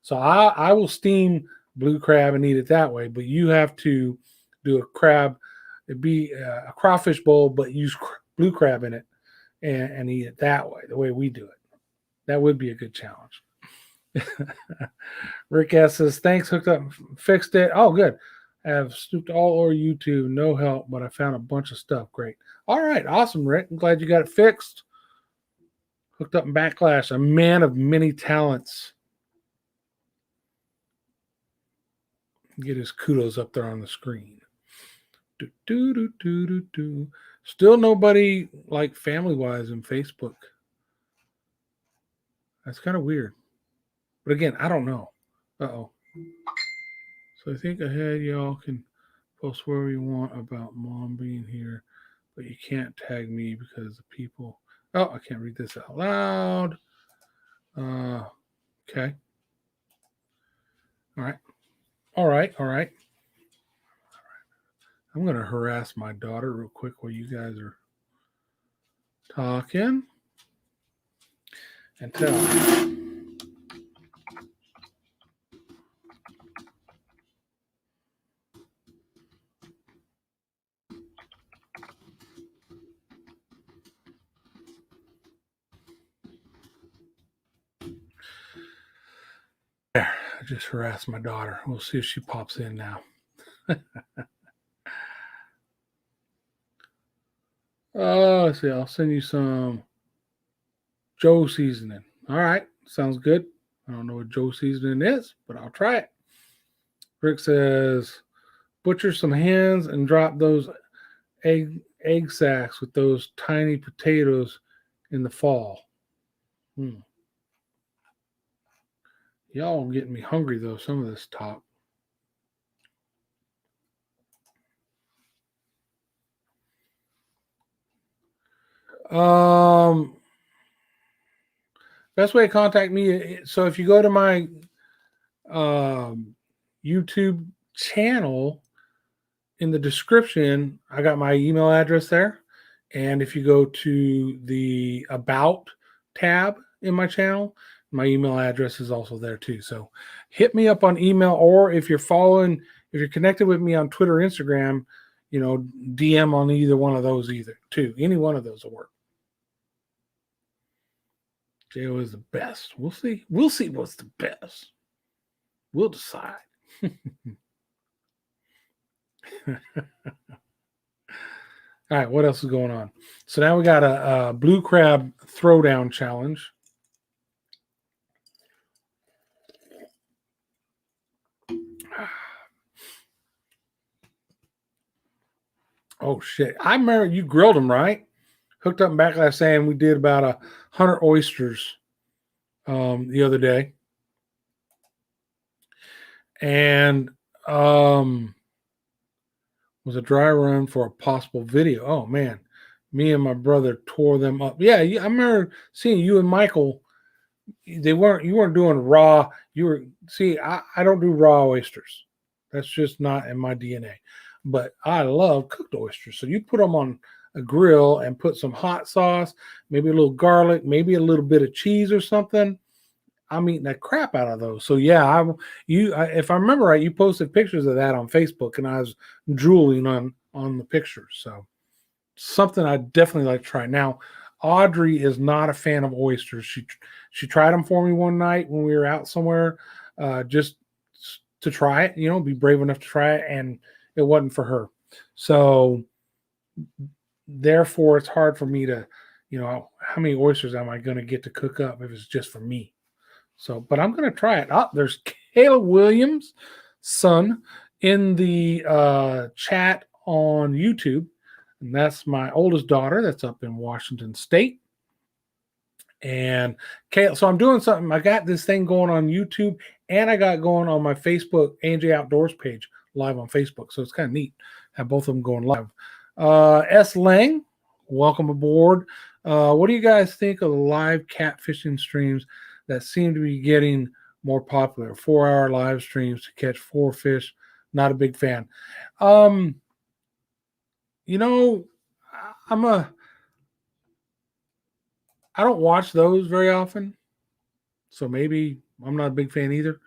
So I will steam blue crab and eat it that way, but you have to do a crab. It'd be a crawfish bowl, but use blue crab in it and eat it that way, the way we do it. That would be a good challenge. Rick S says, thanks, hooked up, fixed it. Oh, good. I have snooped all over YouTube, no help, but I found a bunch of stuff. Great. All right, awesome, Rick. I'm glad you got it fixed. Hooked up in Backlash, a man of many talents. Get his kudos up there on the screen. Still nobody like family wise in Facebook. That's kind of weird. But again, I don't know. Uh-oh. So I think ahead y'all can post wherever you want about mom being here, but you can't tag me because the people. Oh, I can't read this out loud. Okay. All right. All right. All right. I'm going to harass my daughter real quick while you guys are talking and tell. There, I just harassed my daughter. We'll see if she pops in now. Let's see. I'll send you some Joe seasoning. All right, sounds good. I don't know what Joe seasoning is, but I'll try it. Rick says, butcher some hens and drop those egg sacks with those tiny potatoes in the fall. Y'all getting me hungry though. Some of this talk. Best way to contact me. So if you go to my YouTube channel, in the description, I got my email address there. And if you go to the About tab in my channel, my email address is also there too. So hit me up on email, or if you're connected with me on Twitter, Instagram, DM on either one of those too. Any one of those will work. JO is the best. We'll see. We'll see what's the best. We'll decide. All right, what else is going on? So now we got a blue crab throwdown challenge. Oh shit! I remember you grilled them, right? Hooked up and Backlash saying we did about 100 oysters the other day, and was a dry run for a possible video. Oh man, me and my brother tore them up. Yeah, I remember seeing you and Michael. You weren't doing raw. I don't do raw oysters. That's just not in my DNA. But I love cooked oysters. So you put them on a grill and put some hot sauce, maybe a little garlic, maybe a little bit of cheese or something. I'm eating the crap out of those. So yeah, if I remember right, you posted pictures of that on Facebook, and I was drooling on the pictures. So something I definitely like to try. Now, Audrey is not a fan of oysters. She tried them for me one night when we were out somewhere, just to try it. Be brave enough to try it, and it wasn't for her. So therefore, it's hard for me to, how many oysters am I going to get to cook up if it's just for me? So, but I'm going to try it. Oh, there's Kayla Williams' son in the chat on YouTube. And that's my oldest daughter that's up in Washington State. And Kayla, so I'm doing something. I got this thing going on YouTube, and I got going on my Facebook A&J Outdoors page live on Facebook. So it's kind of neat. Have both of them going live. S. Lang, welcome aboard. What do you guys think of the live catfishing streams that seem to be getting more popular? 4-hour live streams to catch 4 fish. Not a big fan. You know, I don't watch those very often, so maybe I'm not a big fan either.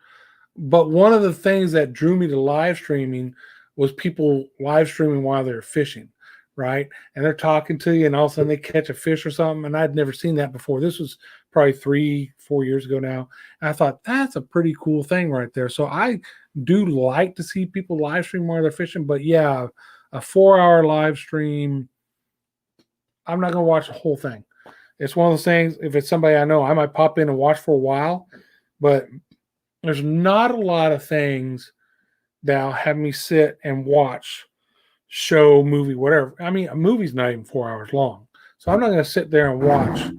But one of the things that drew me to live streaming was people live streaming while they're fishing, right? And they're talking to you, and all of a sudden they catch a fish or something. And I'd never seen that before. This was probably 3-4 years ago now. And I thought that's a pretty cool thing right there. So I do like to see people live stream while they're fishing. But yeah, a 4-hour live stream, I'm not going to watch the whole thing. It's one of those things, if it's somebody I know, I might pop in and watch for a while. But there's not a lot of things that'll have me sit and watch, show, movie, whatever. I mean, a movie's not even 4 hours long. So I'm not going to sit there and watch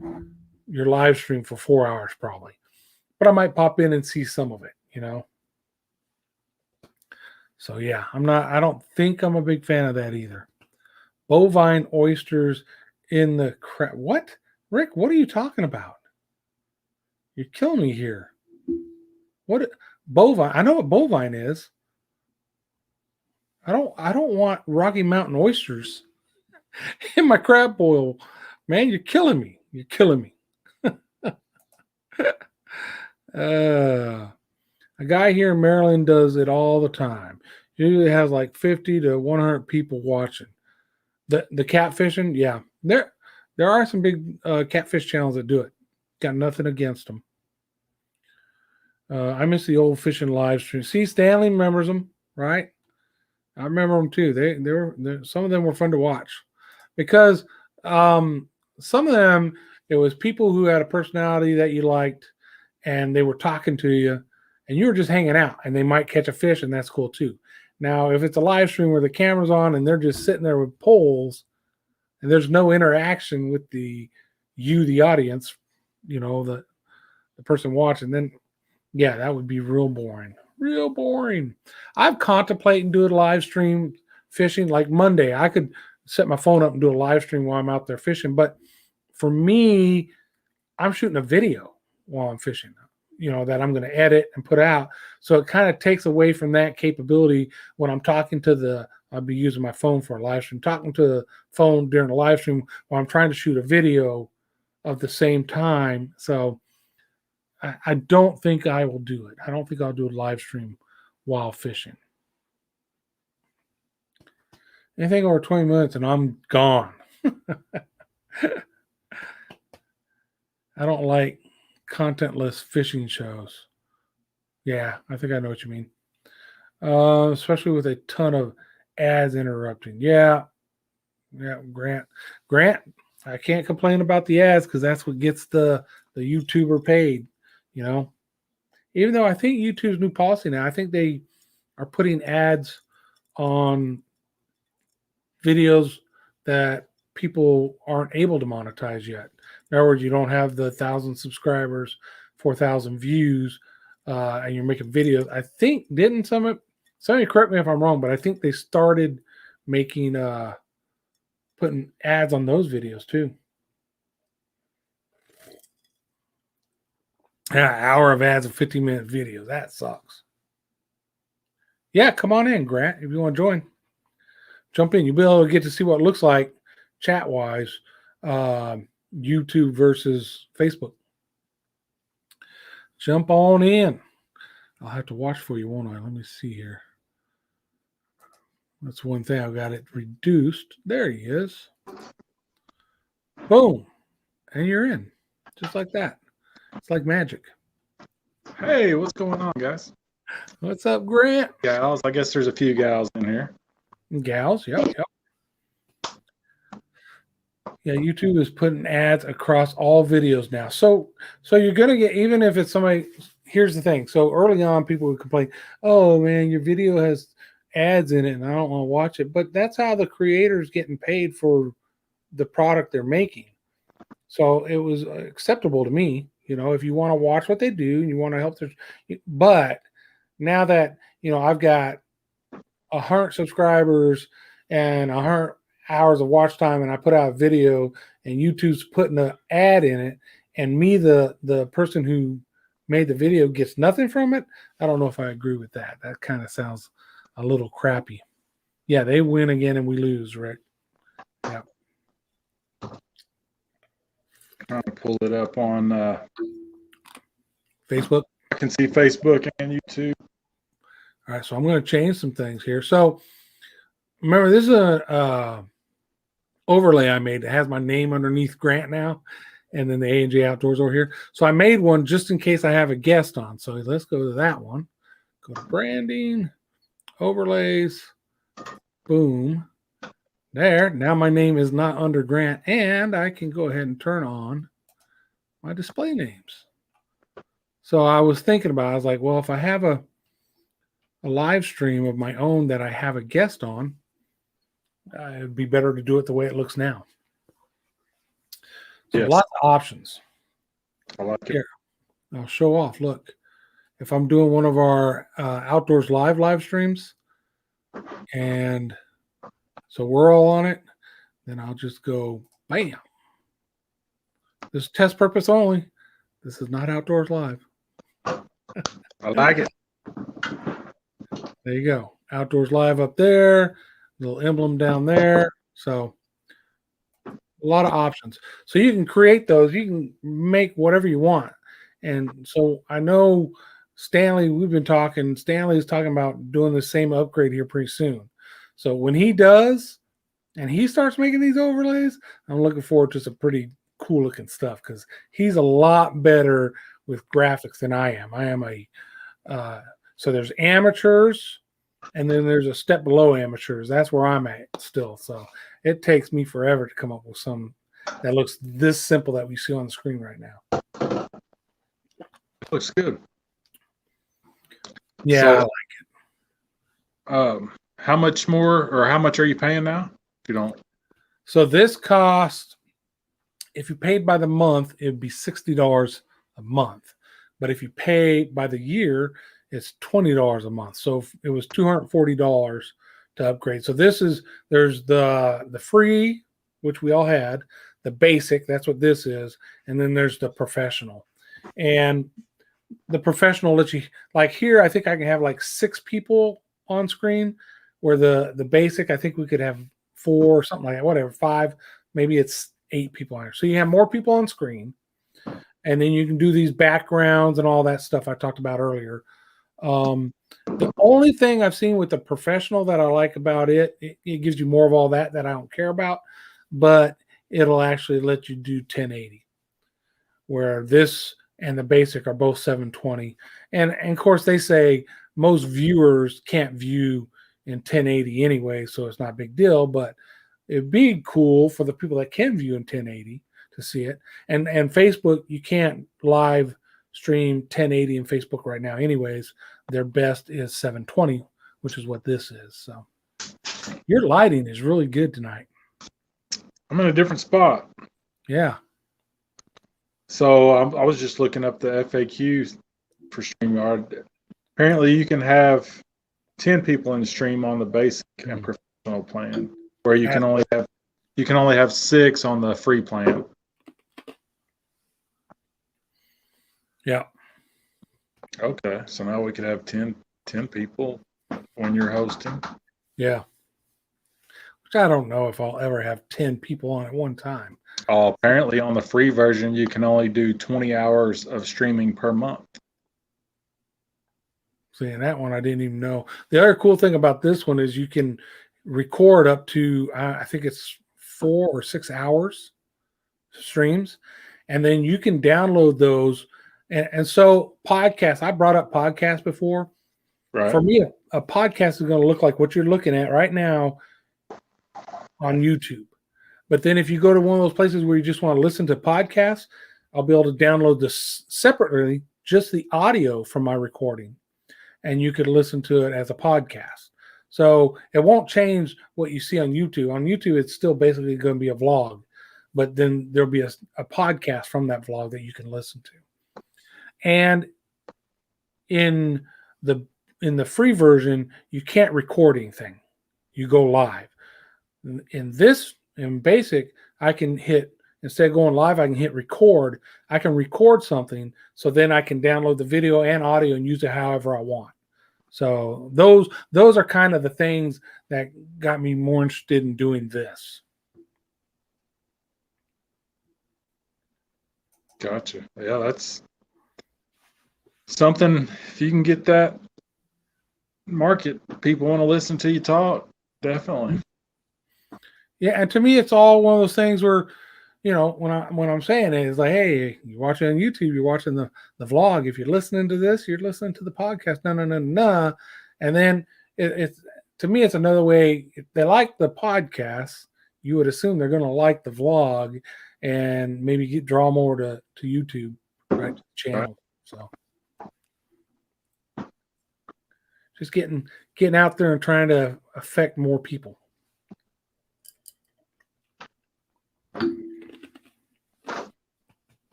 your live stream for 4 hours probably. But I might pop in and see some of it. So yeah, I don't think I'm a big fan of that either. Bovine oysters in the crab. What? Rick, what are you talking about? You're killing me here. What bovine? I know what bovine is. I don't want Rocky Mountain oysters in my crab boil. Man, you're killing me. You're killing me. A guy here in Maryland does it all the time. Usually has like 50 to 100 people watching. The catfishing, yeah. There are some big catfish channels that do it. Got nothing against them. I miss the old fishing live stream. See, Stanley remembers them, right? I remember them too. They were some of them were fun to watch because some of them it was people who had a personality that you liked, and they were talking to you, and you were just hanging out, and they might catch a fish, and that's cool too. Now, if it's a live stream where the camera's on and they're just sitting there with poles, and there's no interaction with the audience, the person watching, then yeah, that would be real boring. Real boring. I've contemplated doing a live stream fishing like Monday. I could set my phone up and do a live stream while I'm out there fishing. But for me, I'm shooting a video while I'm fishing, that I'm going to edit and put out. So it kind of takes away from that capability when I'm talking to I'll be using my phone for a live stream, talking to the phone during a live stream while I'm trying to shoot a video of the same time. So I don't think I will do it. I don't think I'll do a live stream while fishing. Anything over 20 minutes and I'm gone. I don't like contentless fishing shows. Yeah, I think I know what you mean. Especially with a ton of ads interrupting. Yeah, Grant, I can't complain about the ads because that's what gets the YouTuber paid. Even though I think YouTube's new policy now, I think they are putting ads on videos that people aren't able to monetize yet. In other words, you don't have the 1,000 subscribers, 4,000 views, and you're making videos. I think didn't somebody correct me if I'm wrong, but I think they started making putting ads on those videos too. Yeah, hour of ads and 15-minute videos. That sucks. Yeah, come on in, Grant, if you want to join. Jump in. You'll be able to get to see what it looks like chat-wise, YouTube versus Facebook. Jump on in. I'll have to watch for you, won't I? Let me see here. That's one thing. I've got it reduced. There he is. Boom. and you're in, just like that. It's like magic. Hey, what's going on, guys? What's up, Grant? Gals, I guess there's a few gals in here. Gals, yep. Yeah, YouTube is putting ads across all videos now. So you're gonna get, even if it's somebody. Here's the thing. So early on, people would complain, "Oh man, your video has ads in it, and I don't want to watch it." But that's how the creator's getting paid for the product they're making. So it was acceptable to me. If you want to watch what they do and you want to help their, but now that I've got 100 subscribers and 100 hours of watch time, and I put out a video, and YouTube's putting an ad in it, and me, the person who made the video, gets nothing from it. I don't know if I agree with that. That kind of sounds a little crappy. Yeah, they win again and we lose, Rick. Yeah. Trying to pull it up on Facebook. I can see Facebook and YouTube. All right, so I'm going to change some things here. So remember, this is a overlay I made that has my name underneath Grant now, and then the A&J Outdoors over here. So I made one just in case I have a guest on. So let's go to that one. Go to branding, overlays, boom. There. Now my name is not under Grant, and I can go ahead and turn on my display names. So I was thinking about it. I was like, well, if I have a live stream of my own that I have a guest on, it'd be better to do it the way it looks now. So Yes. lots of options. I like it. Here, I'll show off. Look, if I'm doing one of our outdoors live streams, and so we're all on it, then I'll just go bam. This is test purpose only. This is not outdoors live. I like it. There you go. Outdoors live up there, little emblem down there. So a lot of options. So you can create those. You can make whatever you want. And so I know Stanley, we've been talking. Stanley is talking about doing the same upgrade here pretty soon. So when he does, and he starts making these overlays, I'm looking forward to some pretty cool looking stuff, because he's a lot better with graphics than I am. I am so there's amateurs, and then there's a step below amateurs. That's where I'm at still. So it takes me forever to come up with some that looks this simple that we see on the screen right now. Looks good. Yeah, so, I like it. How much more, or how much are you paying now? If you don't. So this cost, if you paid by the month, it would be $60 a month. But if you pay by the year, it's $20 a month. So it was $240 to upgrade. So there's the free, which we all had, the basic, that's what this is, and then there's the professional. And the professional lets you, like here, I think I can have like 6 people on screen, where the basic, I think we could have 4 or something like that, whatever, 5, maybe it's 8 people on here. So you have more people on screen, and then you can do these backgrounds and all that stuff I talked about earlier. The only thing I've seen with the professional that I like about it gives you more of all that I don't care about, but it'll actually let you do 1080, where this and the basic are both 720. And of course, they say most viewers can't view in 1080 anyway, so it's not a big deal, but it'd be cool for the people that can view in 1080 to see it. And Facebook, you can't live stream 1080 in Facebook right now anyways. Their best is 720, which is what this is. So your lighting is really good tonight. I'm in a different spot. Yeah. So I was just looking up the FAQs for StreamYard. Apparently you can have 10 people in the stream on the basic and professional plan, where you can only have 6 on the free plan. Yeah. Okay, so now we could have 10 people when you're hosting. Yeah. Which I don't know if I'll ever have 10 people on at one time. Oh, apparently on the free version, you can only do 20 hours of streaming per month. See, and that one I didn't even know. The other cool thing about this one is you can record up to, I think it's 4 or 6 hours streams, and then you can download those. And so podcasts, I brought up podcasts before. Right. For me, a podcast is going to look like what you're looking at right now on YouTube. But then if you go to one of those places where you just want to listen to podcasts, I'll be able to download this separately, just the audio from my recording, and you could listen to it as a podcast. So it won't change what you see on YouTube. On YouTube, it's still basically going to be a vlog, but then there'll be a podcast from that vlog that you can listen to. And in the free version, you can't record anything. You go live. In basic, I can hit, instead of going live, I can hit record. I can record something, so then I can download the video and audio and use it however I want. So those are kind of the things that got me more interested in doing this. Gotcha. Yeah, that's something. If you can get that market, people want to listen to you talk. Definitely. Yeah, and to me, it's all one of those things where, when I'm saying it, it's like, hey, you're watching on YouTube, you're watching the vlog. If you're listening to this, you're listening to the podcast. No. And then it's to me, it's another way. If they like the podcast, you would assume they're going to like the vlog, and maybe draw more to YouTube, right? Channel. Right. So just getting out there and trying to affect more people.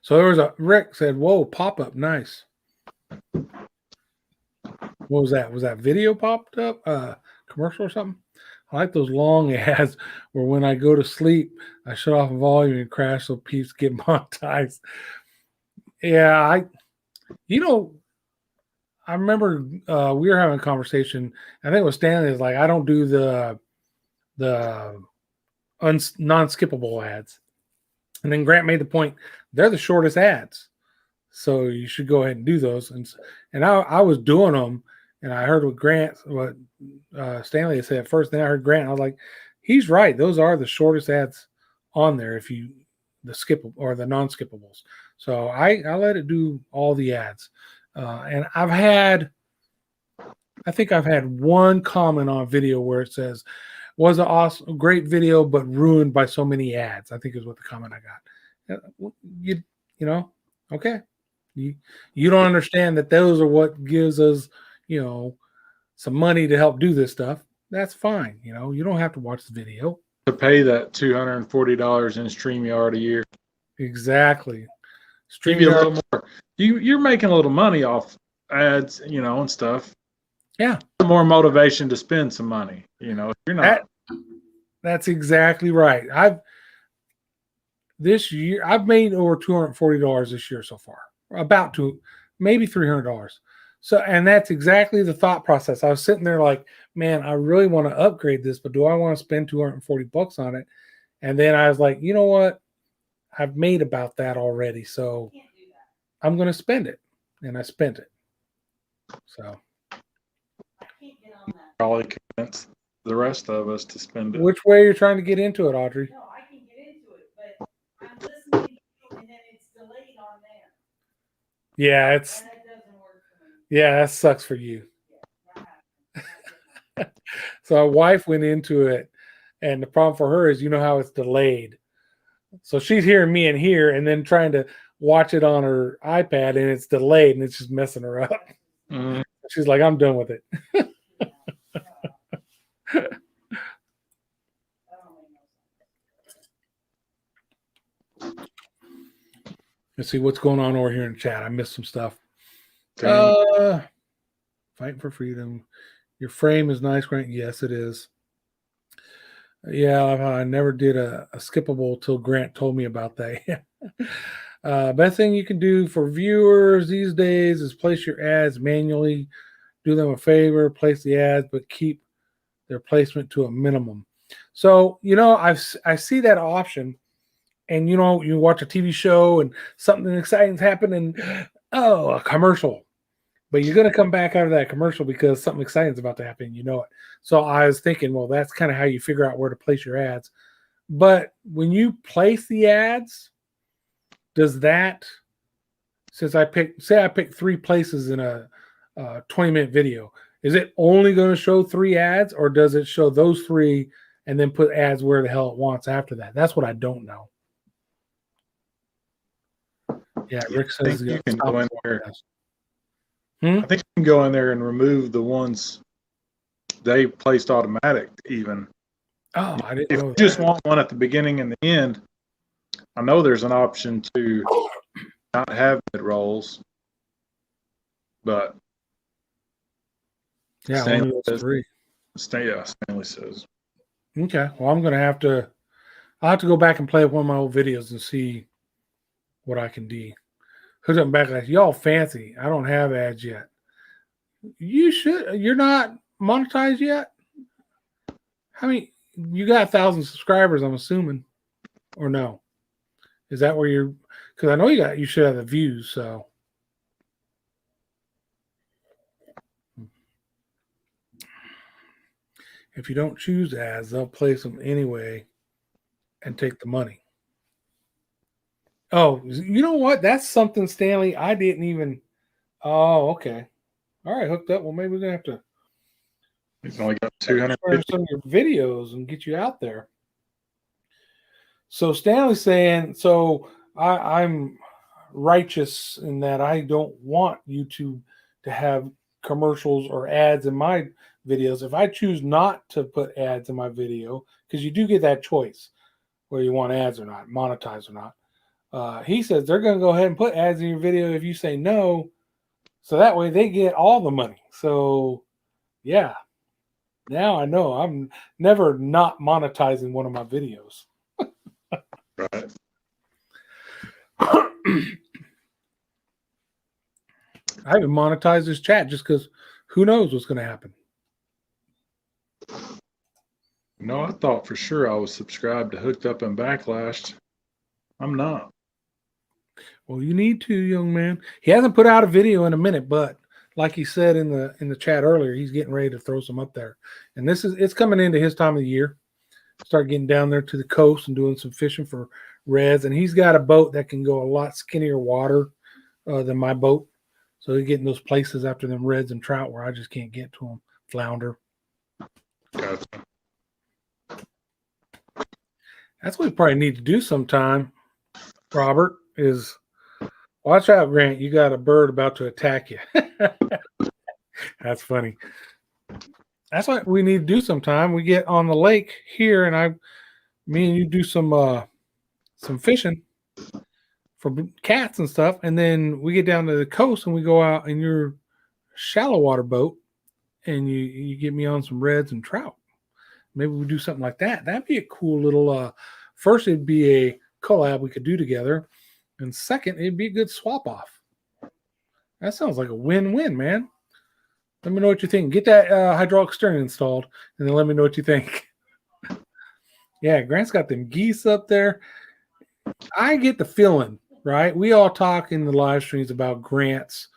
So there was Rick said, "Whoa, pop-up, nice." What was that? Was that video popped up? Commercial or something? I like those long ads where when I go to sleep, I shut off the volume and crash so peeps get monetized. Yeah, I remember we were having a conversation. I think it was Stanley. Is like, I don't do the non-skippable ads. And then Grant made the point, they're the shortest ads, so you should go ahead and do those. And I was doing them, and I heard what Stanley had said at first. Then I heard Grant, and I was like, he's right. Those are the shortest ads on there the skip or the non-skippables. So I let it do all the ads. And I think I've had one comment on video where it says, was an awesome, great video, but ruined by so many ads. I think is what the comment I got. Okay. You don't understand that those are what gives us, some money to help do this stuff. That's fine. You don't have to watch the video. To pay that $240 in StreamYard a year. Exactly. StreamYard, a little more. You're making a little money off ads, and stuff. Yeah. More motivation to spend some money. If you're not. That's exactly right. I've made over $240 this year so far. About maybe $300. So, and that's exactly the thought process. I was sitting there like, man, I really want to upgrade this, but do I want to spend $240 on it? And then I was like, you know what? I've made about that already, so I'm going to spend it, and I spent it. So, probably convince the rest of us to spend it. Which way you're trying to get into it, Audrey? No, I can get into it, but I'm listening to you, and then it's delayed on there. Yeah, And it doesn't work for me. Yeah, that sucks for you. Yeah, So our wife went into it, and the problem for her is, how it's delayed. So she's hearing me in here, and then trying to watch it on her iPad, and it's delayed, and it's just messing her up. Mm-hmm. She's like, I'm done with it. Let's see what's going on over here in chat. I missed some stuff. Fighting for freedom. Your frame is nice, Grant. Yes, it is. Yeah, I never did a skippable till Grant told me about that. Best thing you can do for viewers these days is place your ads manually. Do them a favor, place the ads, but keep their placement to a minimum. So, I see that option, and you watch a TV show and something exciting's happening, and a commercial. But you're going to come back out of that commercial because something exciting is about to happen. You know it. So I was thinking, well, that's kind of how you figure out where to place your ads. But when you place the ads, does that, since I picked 3 places in a 20-minute video, is it only going to show 3 ads, or does it show those 3 and then put ads where the hell it wants after that? That's what I don't know. Yeah, Rick I says think you can go in there. Hmm? I think you can go in there and remove the ones they placed automatic even. Oh, I didn't If know you that. just want one at the beginning and the end, I know there's an option to not have mid rolls, but Yeah, Stanley only those says, 3. Stanley says. Okay. Well, I'll have to go back and play one of my old videos and see what I can do. Hook up and back like, y'all fancy. I don't have ads yet. You should. You're not monetized yet? How many? You got 1,000 subscribers, I'm assuming, or no? Is that where you're? Because I know you should have the views. So if you don't choose ads, they'll place them anyway and take the money. Oh, you know what? That's something, Stanley. I didn't even. Oh, okay. All right, hooked up. Well, maybe we're gonna have to He's only got share 250. some of your videos and get you out there. So Stanley's saying, so I'm righteous in that I don't want YouTube to have commercials or ads in my videos. If I choose not to put ads in my video, because you do get that choice where you want ads or not, monetize or not. He says they're going to go ahead and put ads in your video if you say no. So that way they get all the money. So yeah, now I know I'm never not monetizing one of my videos. Right. I haven't monetized this chat just because who knows what's going to happen. No, I thought for sure I was subscribed to Hooked Up and Backlashed. I'm not. Well, you need to, young man. He hasn't put out a video in a minute, but like he said in the chat earlier, he's getting ready to throw some up there. And it's coming into his time of the year. Start getting down there to the coast and doing some fishing for reds. And he's got a boat that can go a lot skinnier water than my boat. So he's getting those places after them reds and trout where I just can't get to them. Flounder. Gotcha. That's what we probably need to do sometime, Robert, is watch out, Grant. You got a bird about to attack you. That's funny. That's what we need to do sometime. We get on the lake here, and me and you do some fishing for cats and stuff, and then we get down to the coast and we go out in your shallow water boat, and you get me on some reds and trout. Maybe we do something like that. That'd be a cool little. First, it'd be a collab we could do together, and second, it'd be a good swap off. That sounds like a win-win, man. Let me know what you think. Get that hydraulic steering installed, and then let me know what you think. Yeah, Grant's got them geese up there. I get the feeling, right? We all talk in the live streams about Grant's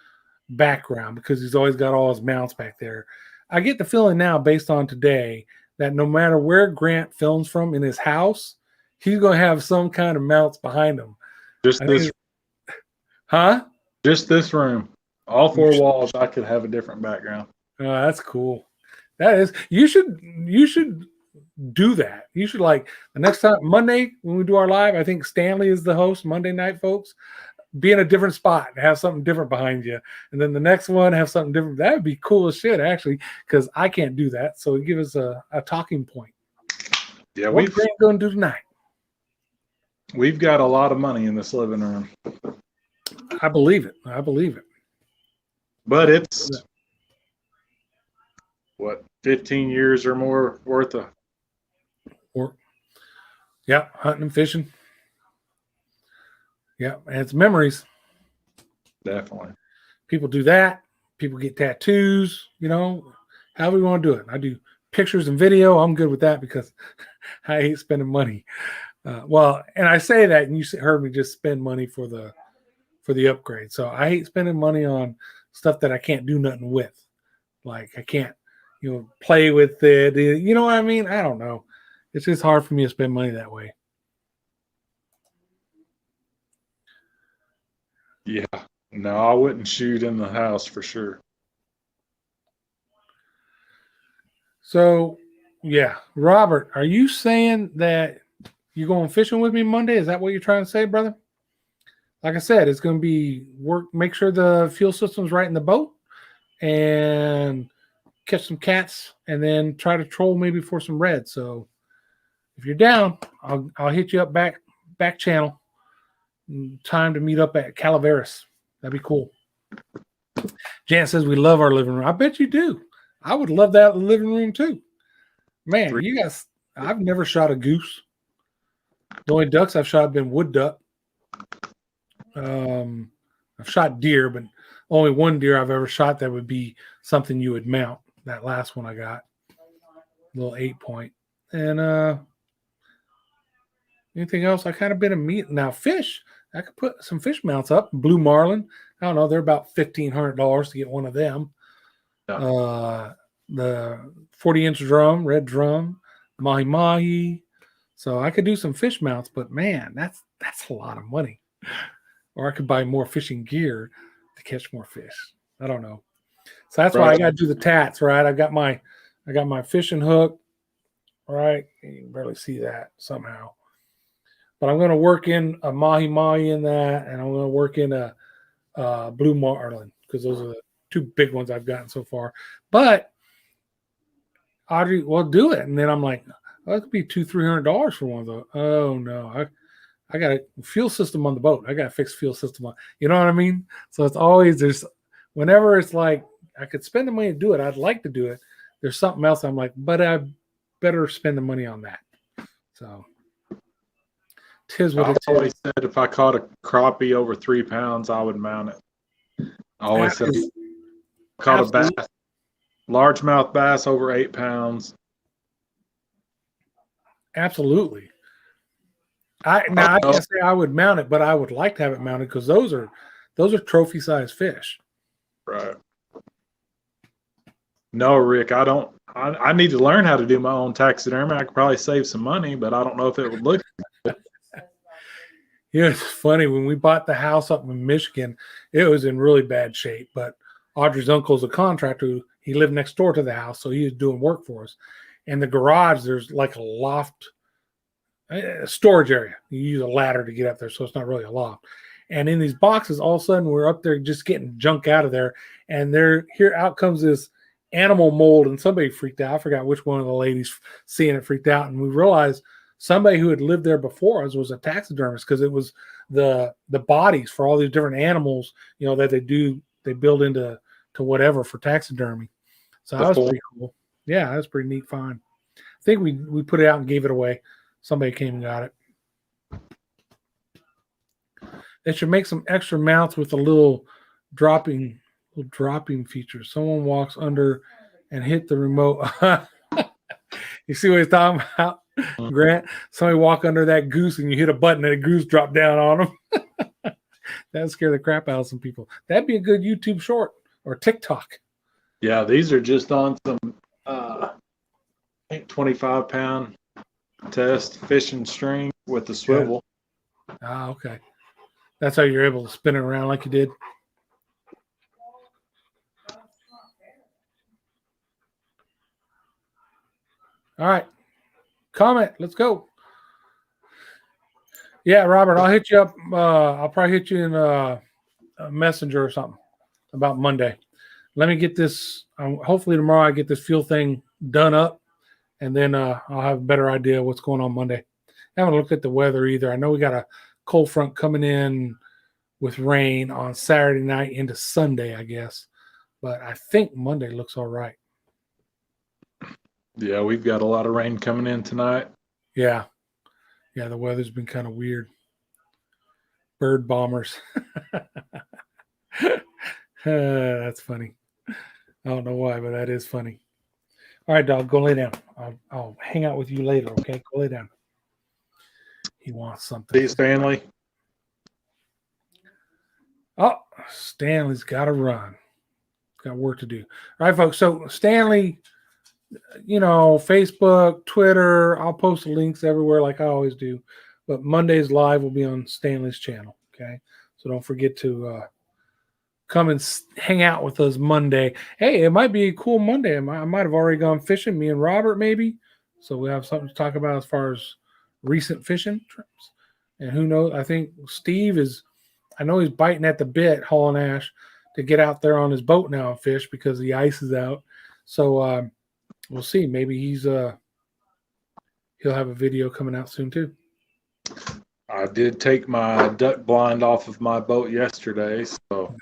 background because he's always got all his mounts back there. I get the feeling now, based on today, that no matter where Grant films from in his house, he's going to have some kind of mounts behind him. Just Huh? Just this room. All 4 walls, I could have a different background. That's cool. That is. You should do that. You should, like, the next time Monday when we do our live, I think Stanley is the host Monday night, folks. Be in a different spot and have something different behind you, and then the next one have something different. That would be cool as shit, actually, because I can't do that. So it gives us a talking point. Yeah, what Grant going to do tonight? We've got a lot of money in this living room. I believe it. I believe it. But it's what, 15 years or more worth of. Yeah, hunting and fishing. Yeah, and it's memories. Definitely. People do that. People get tattoos, however you want to do it. I do pictures and video. I'm good with that because I hate spending money. And I say that, and you heard me just spend money for the upgrade. So I hate spending money on stuff that I can't do nothing with. Like I can't, play with it. You know what I mean? I don't know. It's just hard for me to spend money that way. Yeah. No, I wouldn't shoot in the house for sure. So, yeah, Robert, are you saying that you're going fishing with me Monday? Is that what you're trying to say, brother? Like I said, it's going to be work. Make sure the fuel system's right in the boat, and catch some cats, and then try to troll maybe for some red. So, if you're down, I'll hit you up back channel. Time to meet up at Calaveras. That'd be cool. Jan says we love our living room. I bet you do. I would love that living room too. Man, you guys, I've never shot a goose. The only ducks I've shot have been wood duck. I've shot deer, but only one deer I've ever shot that would be something you would mount. That last one I got, little 8-point. And anything else? I kind of been a meat now. Fish, I could put some fish mounts up. Blue marlin, I don't know. They're about $1,500 to get one of them. Yeah. The 40-inch drum, red drum, mahi mahi. So I could do some fish mounts, but man, that's a lot of money. Or I could buy more fishing gear to catch more fish. I don't know. So that's why I got to do the tats, right? I got my fishing hook, right? You can barely see that somehow. But I'm going to work in a mahi mahi in that, and I'm going to work in a blue marlin because those are the two big ones I've gotten so far. But Audrey, well, do it, and then I'm like, oh, that could be $200-$300 for one of those. Oh no, I got a fuel system on the boat. I got a fixed fuel system on. You know what I mean? So it's always whenever it's like I could spend the money to do it, I'd like to do it. There's something else I'm like, but I better spend the money on that. So. Tis what I always said if I caught a crappie over 3 pounds, I would mount it. I always said if I caught a bass, largemouth bass over 8 pounds. Absolutely. I can't say I would mount it, but I would like to have it mounted because those are trophy size fish. Right. No, Rick, I don't. I need to learn how to do my own taxidermy. I could probably save some money, but I don't know if it would look. Yeah, it's funny. When we bought the house up in Michigan, it was in really bad shape. But Audrey's uncle's a contractor. He lived next door to the house, so he was doing work for us. And the garage, there's like a loft, a storage area. You use a ladder to get up there, so it's not really a loft. And in these boxes, all of a sudden, we're up there just getting junk out of there. And here out comes this animal mold, and somebody freaked out. I forgot which one of the ladies seeing it freaked out. And we realized somebody who had lived there before us was a taxidermist because it was the bodies for all these different animals, that they build into whatever for taxidermy. So that was pretty cool. Yeah, that was pretty neat find. I think we put it out and gave it away. Somebody came and got it. They should make some extra mounts with a little dropping feature. Someone walks under and hit the remote. You see what he's talking about? Grant, somebody walk under that goose and you hit a button and a goose drop down on them. That'd scare the crap out of some people. That'd be a good YouTube short or TikTok. Yeah, these are just on some I think 25-pound test fishing string with the swivel. Ah, okay. That's how you're able to spin it around like you did. All right. Comment. Let's go. Yeah, Robert, I'll hit you up. I'll probably hit you in a messenger or something about Monday. Let me get this. Hopefully tomorrow I get this fuel thing done up, and then I'll have a better idea of what's going on Monday. I haven't looked at the weather either. I know we got a cold front coming in with rain on Saturday night into Sunday, I guess. But I think Monday looks all right. Yeah, we've got a lot of rain coming in tonight. Yeah. Yeah, the weather's been kind of weird. Bird bombers. That's funny. I don't know why, but that is funny. All right, dog, go lay down. I'll hang out with you later, okay? Go lay down. He wants something. See you, Stanley. Oh, Stanley's got to run. Got work to do. All right, folks. So Stanley Facebook, Twitter. I'll post the links everywhere like I always do. But Monday's live will be on Stanley's channel. Okay. So don't forget to come and hang out with us Monday. Hey, it might be a cool Monday. I might have already gone fishing, me and Robert maybe. So we have something to talk about as far as recent fishing trips. And who knows? I think Steve I know he's biting at the bit, hauling ash, to get out there on his boat now and fish because the ice is out. So we'll see. Maybe he'll have a video coming out soon too. I did take my duck blind off of my boat yesterday, so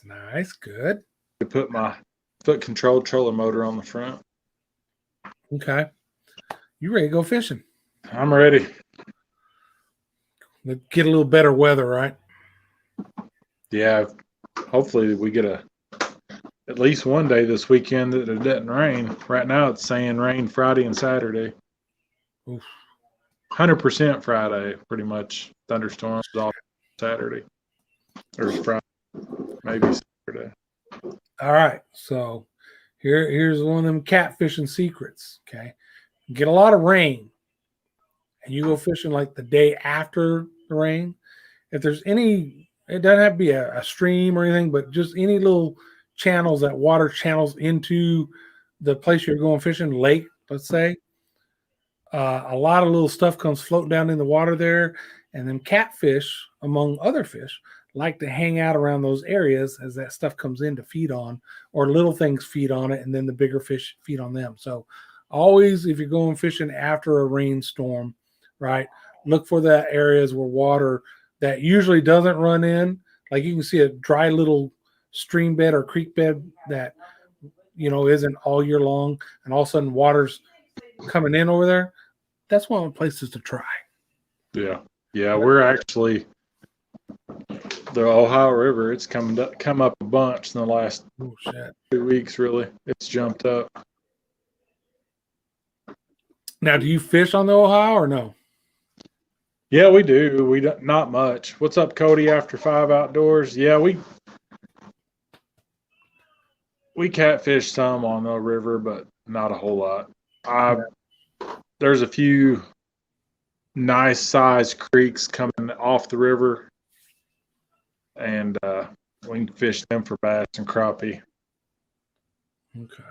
Nice, good. I put my foot control trolling motor on the front. Okay. You ready to go fishing? I'm ready. Let's get a little better weather, right? Yeah, hopefully we get at least one day this weekend that it doesn't rain. Right now it's saying rain Friday and Saturday. Oof. 100% Friday, pretty much. Thunderstorms off Saturday or Friday, maybe Saturday. All right. So here's one of them catfishing secrets. Okay. Get a lot of rain and you go fishing like the day after the rain. If there's any, it doesn't have to be a stream or anything, but just any little channels that water channels into the place you're going fishing, lake, let's say. A lot of little stuff comes floating down in the water there, and then catfish, among other fish, like to hang out around those areas as that stuff comes in to feed on, or little things feed on it, and then the bigger fish feed on them. So always, if you're going fishing after a rainstorm, right, look for the areas where water that usually doesn't run in. Like you can see a dry little stream bed or creek bed that, isn't all year long, and all of a sudden water's coming in over there. That's one of the places to try. Yeah, we're actually the Ohio River. It's come up a bunch in the last 2 weeks. Really, it's jumped up. Now, do you fish on the Ohio or no? Yeah, we do. We don't, not much. What's up, Cody? After 5 Outdoors. Yeah, we catfish some on the river, but not a whole lot. There's a few nice sized creeks coming off the river, and we can fish them for bass and crappie. Okay.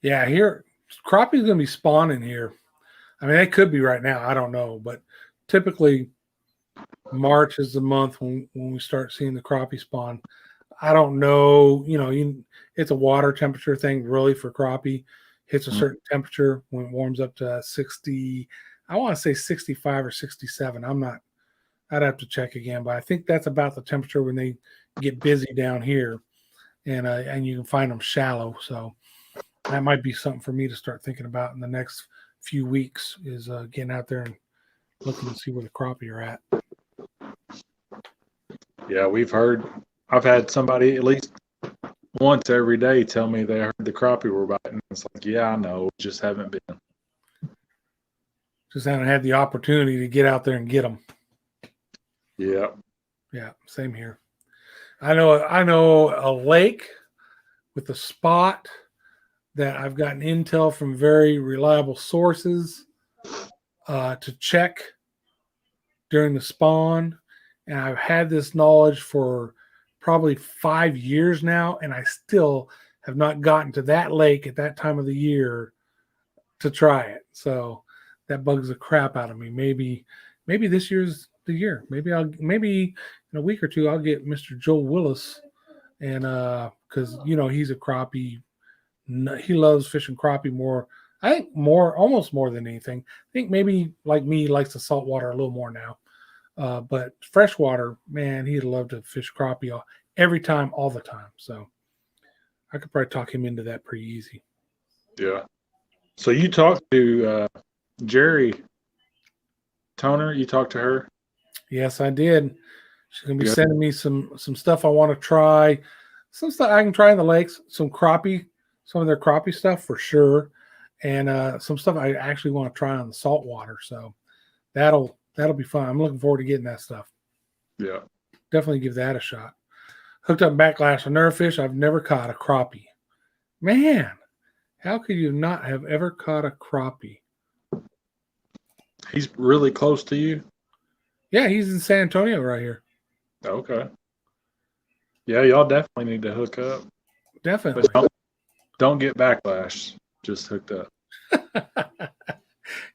Yeah, here crappie's gonna be spawning here. I mean, it could be right now. I don't know, but typically March is the month when we start seeing the crappie spawn. I don't know. It's a water temperature thing, really, for crappie. Hits a certain temperature when it warms up to 60. I want to say 65 or 67. I'd have to check again, but I think that's about the temperature when they get busy down here, and you can find them shallow. So that might be something for me to start thinking about in the next few weeks, is getting out there and looking to see where the crappie are at. Yeah, I've had somebody at least once every day tell me they heard the crappie were biting. It's like, yeah, I know, just haven't been. Just haven't had the opportunity to get out there and get them. Yeah. Yeah, same here. I know a lake with a spot that I've gotten intel from very reliable sources to check during the spawn. And I've had this knowledge for probably 5 years now, and I still have not gotten to that lake at that time of the year to try it. So that bugs the crap out of me. Maybe this year's the year. Maybe in a week or two I'll get Mr. Joel Willis, and because he's a crappie. He loves fishing crappie more. I think almost more than anything. I think maybe like me, he likes the salt water a little more now. But freshwater, man, he'd love to fish crappie every time, all the time. So I could probably talk him into that pretty easy. Yeah. So you talked to Jerry Toner. You talked to her? Yes, I did. She's gonna be sending me some stuff I want to try. Some stuff I can try in the lakes. Some of their crappie stuff for sure, and some stuff I actually want to try on the saltwater. So that'll be fun. I'm looking forward to getting that stuff. Yeah, definitely give that a shot. Hooked up backlash on nerve fish. I've never caught a crappie. Man, How could you not have ever caught a crappie? He's really close to you. Yeah, he's in San Antonio right here. Okay. Yeah, y'all definitely need to hook up. Definitely. But don't get backlash. Just hooked up.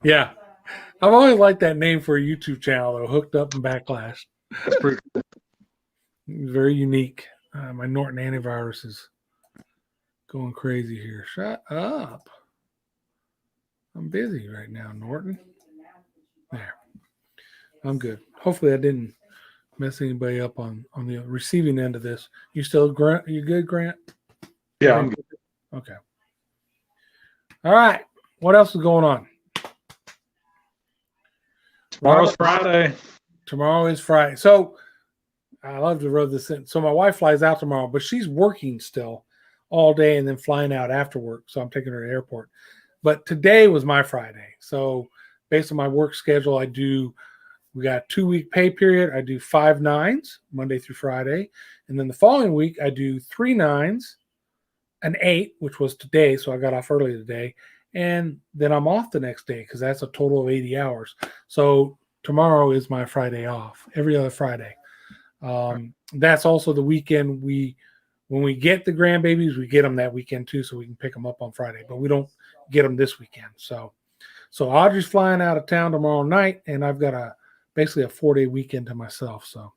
Yeah. I've always liked that name for a YouTube channel, though. Hooked Up and Backlash. That's pretty cool. Very unique. My Norton antivirus is going crazy here. Shut up. I'm busy right now, Norton. There. I'm good. Hopefully I didn't mess anybody up on the receiving end of this. You still, Grant? You good, Grant? Yeah, I'm good. Okay. All right. What else is going on? Tomorrow's Friday. Tomorrow is Friday. So I love to rub this in. So my wife flies out tomorrow, but she's working still all day and then flying out after work. So I'm taking her to the airport. But today was my Friday. So based on my work schedule, we got a 2-week pay period. I do 5 nines, Monday through Friday. And then the following week, I do 3 nines, an 8, which was today. So I got off early today. And then I'm off the next day because that's a total of 80 hours. So tomorrow is my Friday off, every other Friday. That's also the weekend when we get the grandbabies, we get them that weekend too, so we can pick them up on Friday, but we don't get them this weekend. So Audrey's flying out of town tomorrow night, and I've got basically a 4-day weekend to myself. So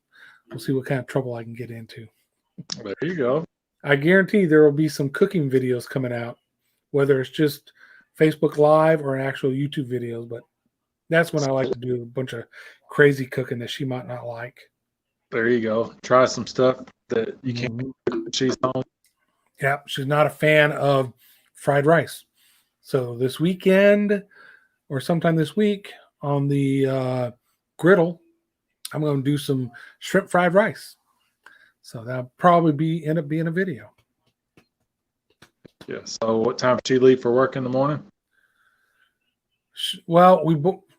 we'll see what kind of trouble I can get into. There you go. I guarantee there will be some cooking videos coming out, whether it's just Facebook Live or actual YouTube videos, but that's when I like to do a bunch of crazy cooking that she might not like. There you go. Try some stuff that you can't cook when she's home. Yeah, she's not a fan of fried rice. So this weekend or sometime this week on the griddle, I'm going to do some shrimp fried rice. So that'll probably end up being a video. Yeah. So what time did she leave for work in the morning? Well,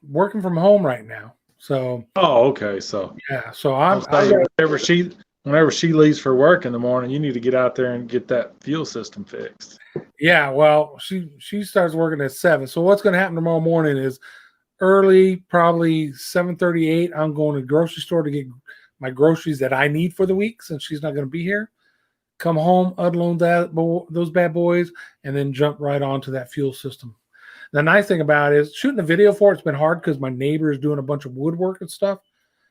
working from home right now. So Oh, okay. So yeah. So whenever she leaves for work in the morning, you need to get out there and get that fuel system fixed. Yeah, well, she starts working at 7. So what's going to happen tomorrow morning is early, probably 7:38. I'm going to the grocery store to get my groceries that I need for the week since she's not going to be here. Come home, unload those bad boys, and then jump right onto that fuel system. The nice thing about it is shooting the video for it's been hard because my neighbor is doing a bunch of woodwork and stuff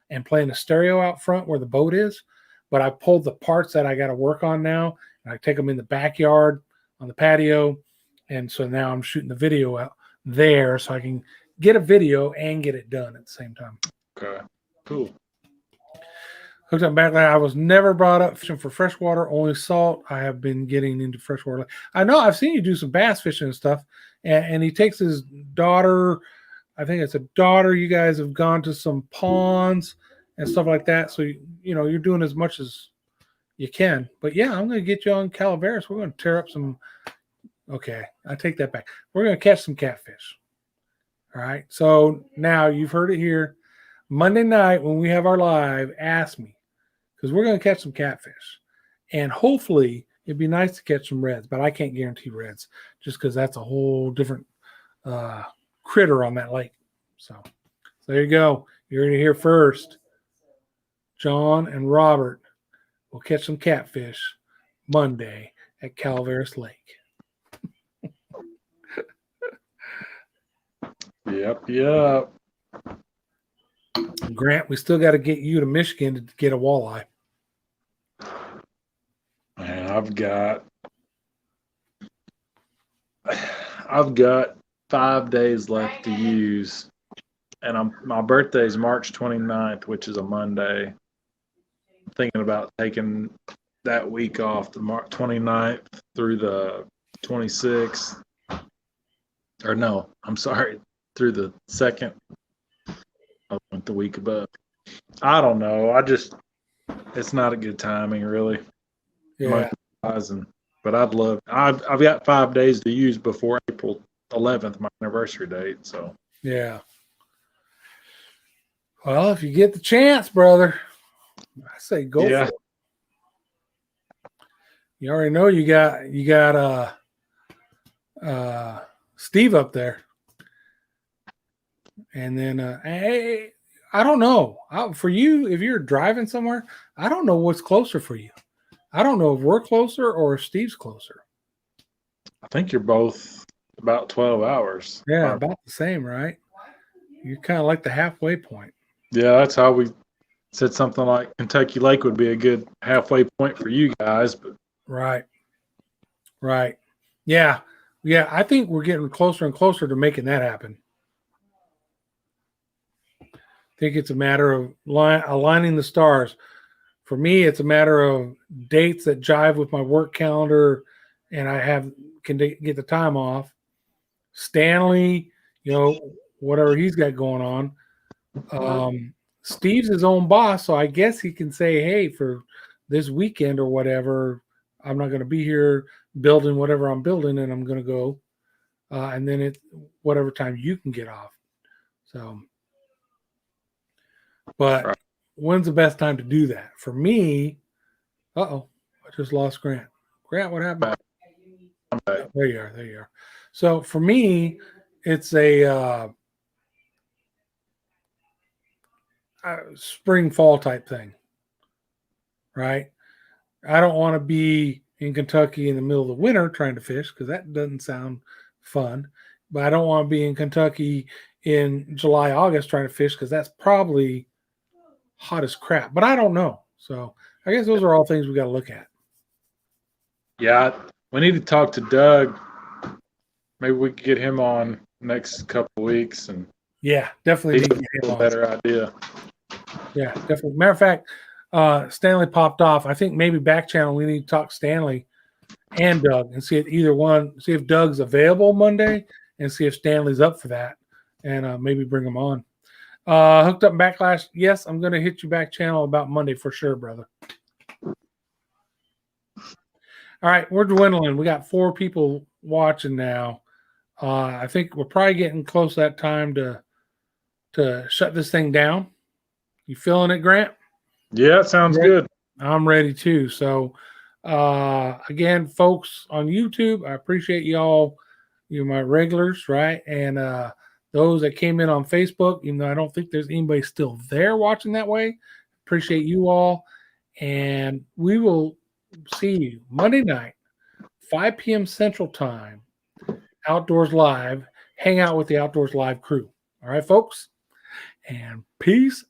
and playing a stereo out front where the boat is. But I pulled the parts that I got to work on now, and I take them in the backyard on the patio. And so now I'm shooting the video out there so I can get a video and get it done at the same time. Okay, cool. Hooked up back there. I was never brought up fishing for freshwater, only salt. I have been getting into freshwater. I know I've seen you do some bass fishing and stuff. And he takes his daughter. I think it's a daughter. You guys have gone to some ponds and stuff like that. So, you're doing as much as you can. But yeah, I'm going to get you on Calaveras. We're going to tear up some. Okay, I take that back. We're going to catch some catfish. All right. So now you've heard it here. Monday night when we have our live, ask me because we're going to catch some catfish. And hopefully it'd be nice to catch some reds, but I can't guarantee reds just because that's a whole different critter on that lake. So there you go. You're going to hear first. John and Robert will catch some catfish Monday at Calaveras Lake. Yep. Grant, we still got to get you to Michigan to get a walleye. Man, I've got 5 days left to use, and my birthday is March 29th, which is a Monday. I'm thinking about taking that week off, the March 29th through the 26th. Or no, I'm sorry, through the 2nd. I went the week above. I don't know. It's not a good timing, really. Yeah. But I've got 5 days to use before April 11th, my anniversary date. So Yeah. Well, if you get the chance, brother, I say go for it. You already know you got Steve up there. And then, hey, I don't know. For you, if you're driving somewhere, I don't know what's closer for you. I don't know if we're closer or if Steve's closer. I think you're both about 12 hours. Yeah, about the same, right? You're kind of like the halfway point. Yeah, that's how we said something like Kentucky Lake would be a good halfway point for you guys. But Right. Yeah. I think we're getting closer and closer to making that happen. I think it's a matter of aligning the stars. For me, it's a matter of dates that jive with my work calendar, and I can get the time off. Stanley, whatever he's got going on. Steve's his own boss, so I guess he can say, "Hey, for this weekend or whatever, I'm not going to be here building whatever I'm building, and I'm going to go." And then it's whatever time you can get off. So, but Right. when's the best time to do that? For me, I just lost Grant. Grant, what happened? I'm back. There you are. So for me, it's a spring fall type thing, right? I don't want to be in Kentucky in the middle of the winter trying to fish because that doesn't sound fun. But I don't want to be in Kentucky in July, August trying to fish because that's probably hot as crap. But I don't know. So I guess those are all things we got to look at. Yeah, we need to talk to Doug. Maybe we could get him on next couple of weeks, and Yeah, definitely he need to can get get him a on. better idea. Yeah, definitely. Matter of fact, Stanley popped off. I think maybe back channel we need to talk Stanley and Doug and see if see if Doug's available Monday and see if Stanley's up for that, and maybe bring him on. Hooked up backlash. Yes, I'm going to hit you back channel about Monday for sure, brother. All right, we're dwindling. We got 4 people watching now. I think we're probably getting close to that time to shut this thing down. You feeling it, Grant? Yeah, it sounds good. I'm ready too. So, again, folks on YouTube, I appreciate y'all. You're my regulars, right? And those that came in on Facebook, even though I don't think there's anybody still there watching that way, appreciate you all. And we will see you Monday night, 5 p.m. Central Time, Outdoors Live. Hang out with the Outdoors Live crew. All right, folks? And peace